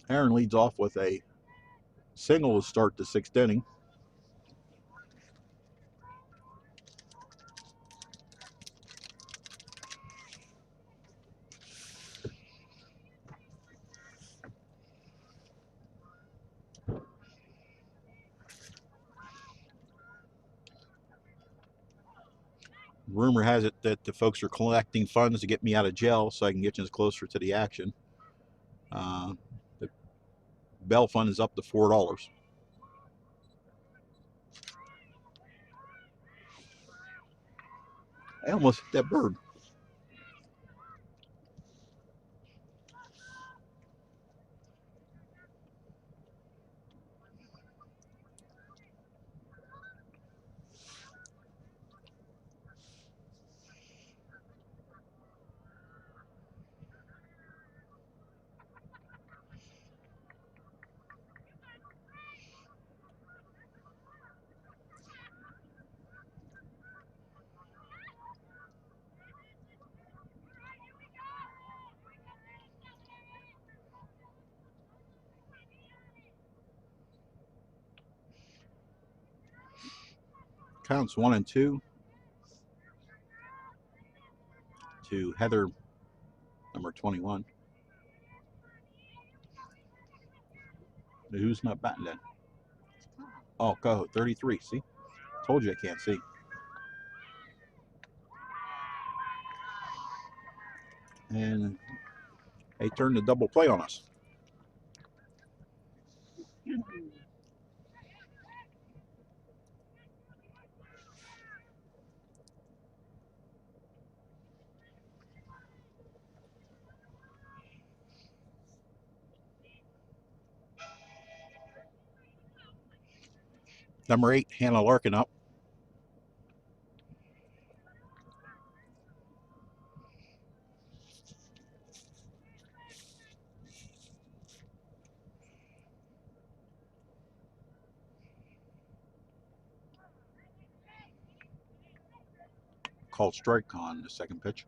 Aaron leads off with a single to start the 6th inning. Rumor has it that the folks are collecting funds to get me out of jail so I can get you closer to the action. The bail fund is up to $4. I almost hit that bird. Counts 1-2 to Heather, number 21. Who's not batting then? Oh, Coho, 33. See? Told you I can't see. And they turned the double play on us. Number 8, Hannah Larkin up. Called strike on the second pitch.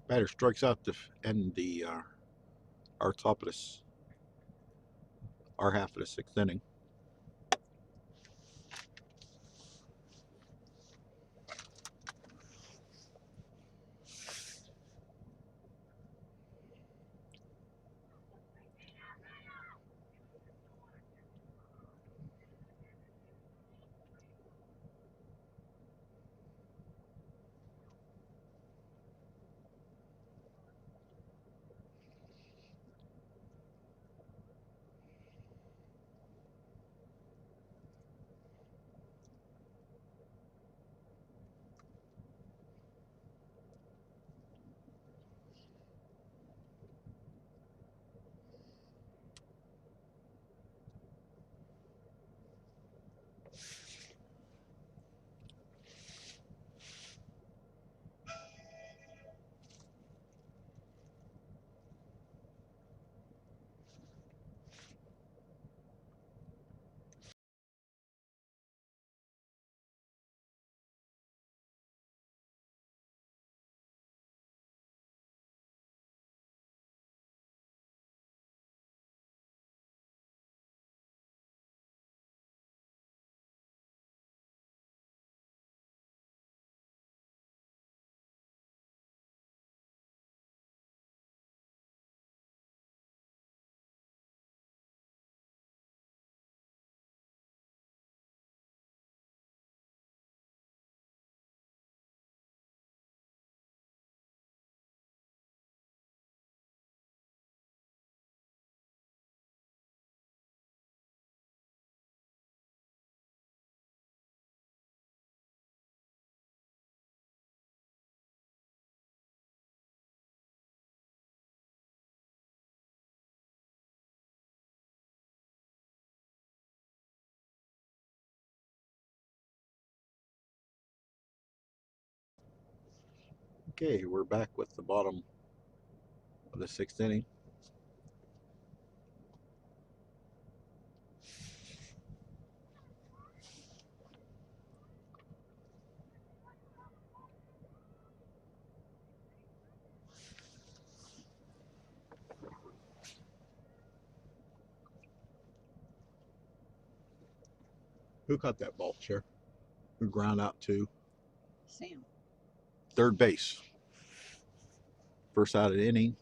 Batter strikes out to end the our top of this, our half of the 6th inning. Okay, we're back with the bottom of the 6th inning. Who caught that ball, Chair? Who ground out to Sam. third base? First out of the inning,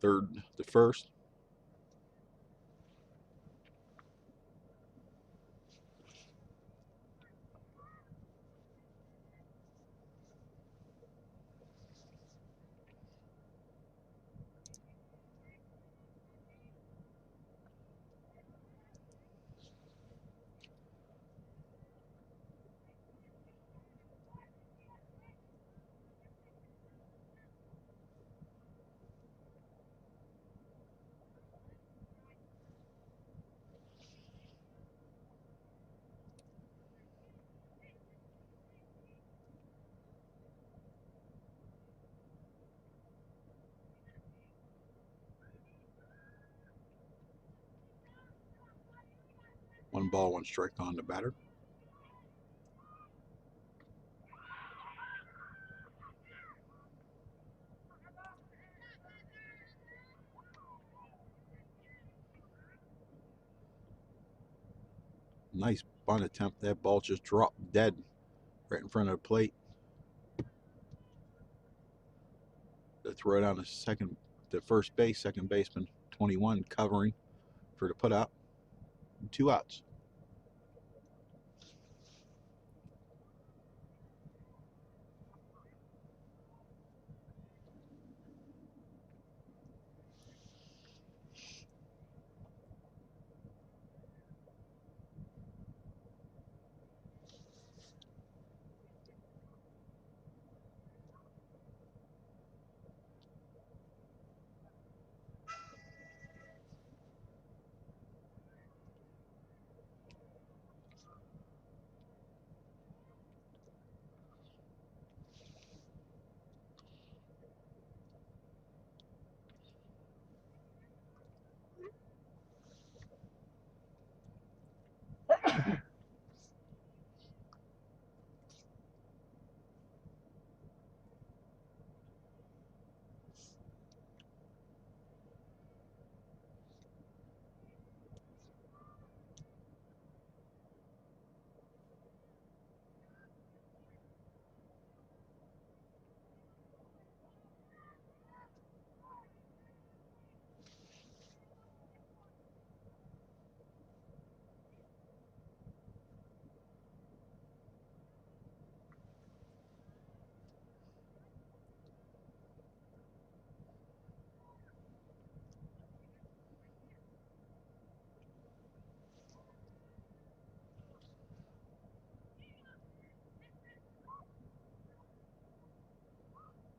third to first. One ball, one strike on the batter. Nice bunt attempt. That ball just dropped dead right in front of the plate. To throw it on to first base, second baseman 21 covering for the put out. 2 outs.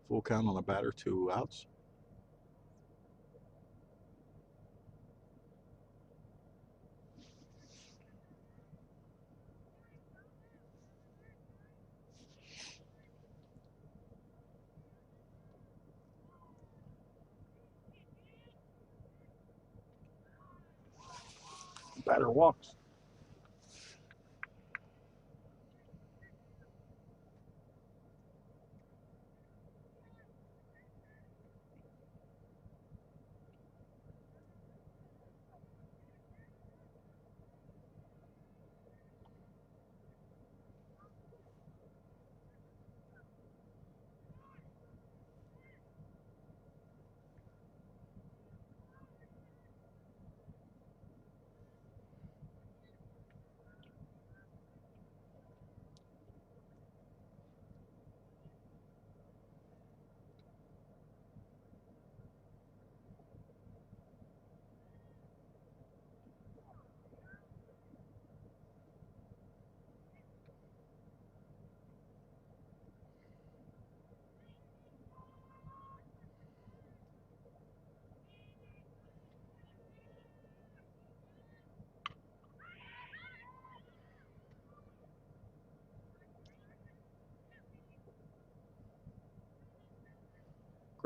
Full count on the batter, 2 outs. Batter walks.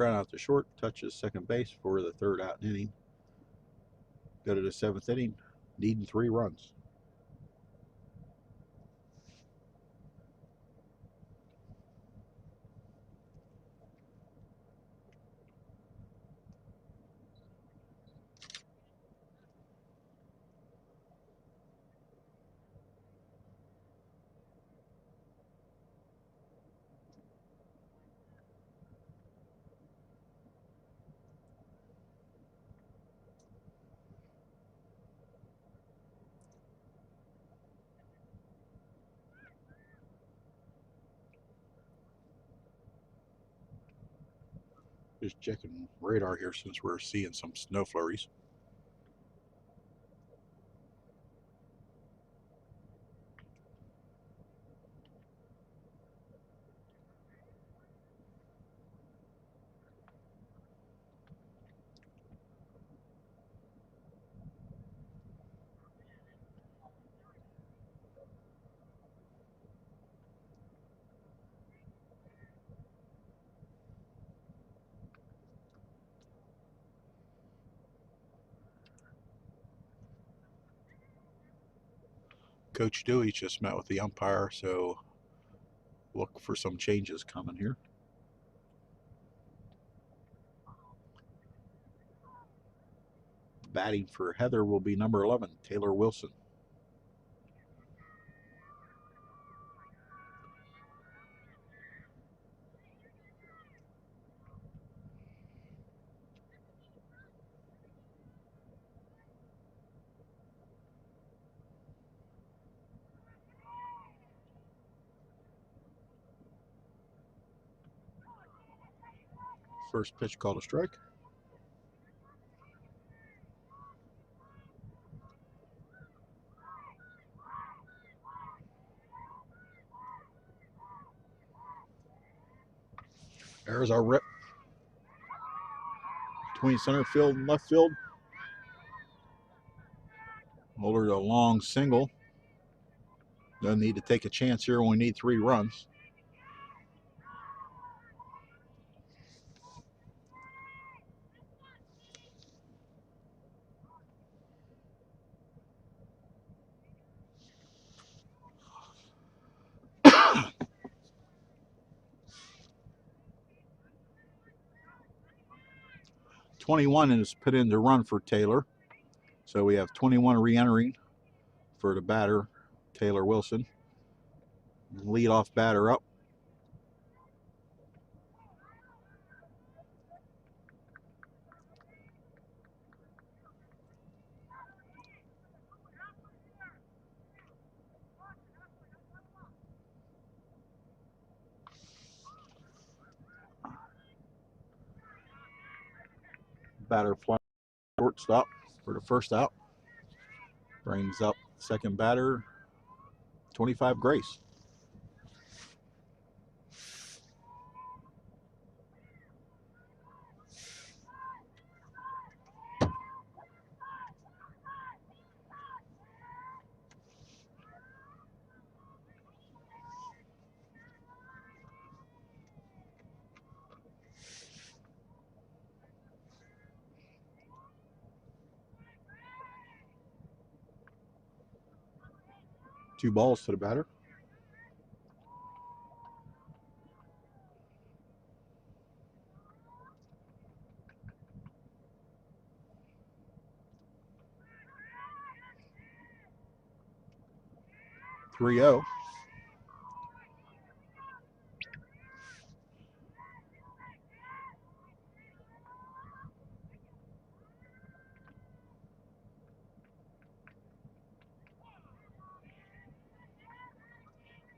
Ground out to short, touches second base for the third out inning. Go to the seventh inning, needing 3 runs. Just checking radar here since we're seeing some snow flurries. Coach Dewey just met with the umpire, so look for some changes coming here. Batting for Heather will be number 11, Taylor Wilson. First pitch called a strike. There's our rip between center field and left field. Over a long single. Doesn't need to take a chance here when we need 3 runs. .21 is put in to run for Taylor. So we have 21 re-entering for the batter, Taylor Wilson. Leadoff batter up. Batter fly shortstop for the first out. Brings up second batter, 25 Grace. Two balls to the batter. Three 0.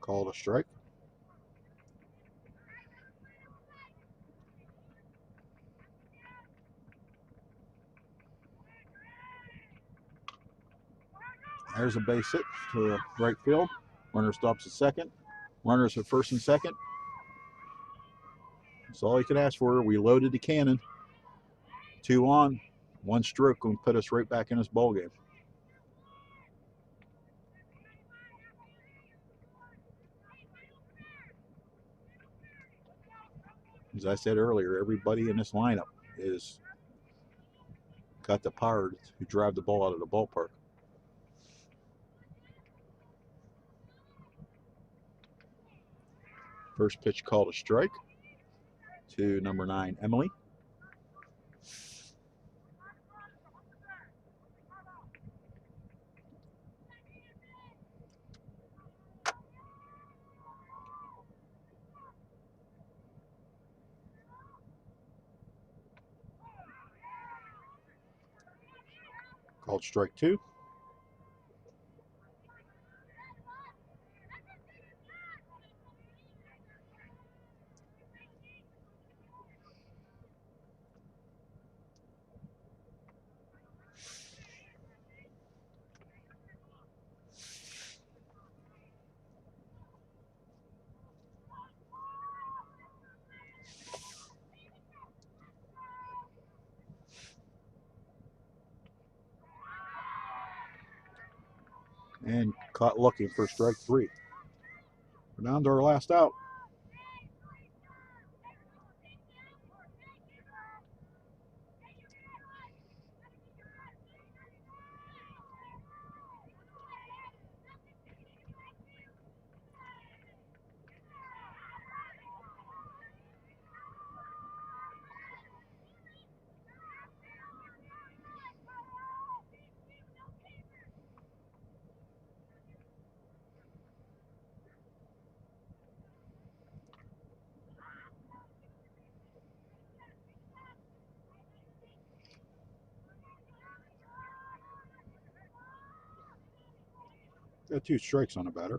Called a strike. There's a base hit to right field. Runner stops at second. Runners at first and second. That's all you can ask for. We loaded the cannon. 2 on, 1 stroke and put us right back in this ball game. As I said earlier, everybody in this lineup is got the power to drive the ball out of the ballpark. First pitch called a strike to number 9, Emily. Called strike 2. And caught looking for strike 3. We're down to our last out. Got 2 strikes on the batter.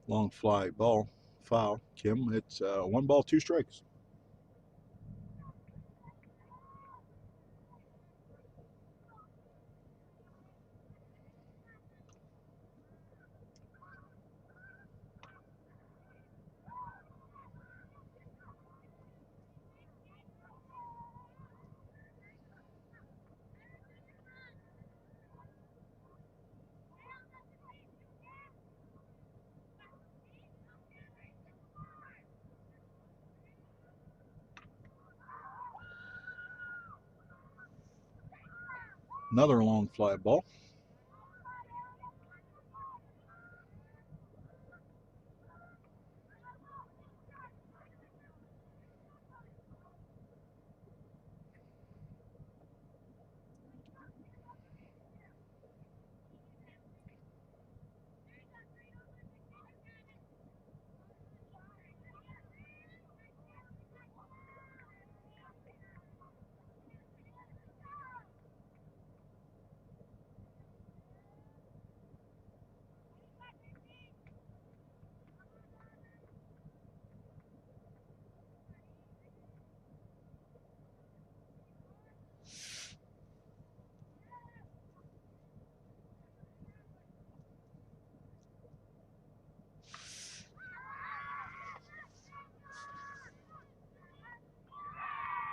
Long fly ball, foul. Kim, it's 1 ball, 2 strikes. Another long fly ball.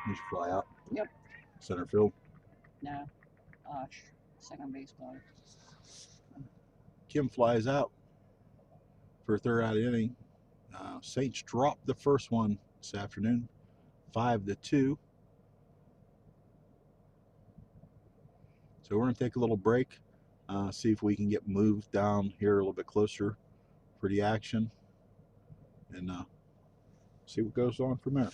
Did you fly out? Yep. Center field. No. Second base ball. Kim flies out for a 3rd out inning. Saints dropped the first one this afternoon, 5-2. So we're going to take a little break, see if we can get moved down here a little bit closer for the action, and see what goes on from there.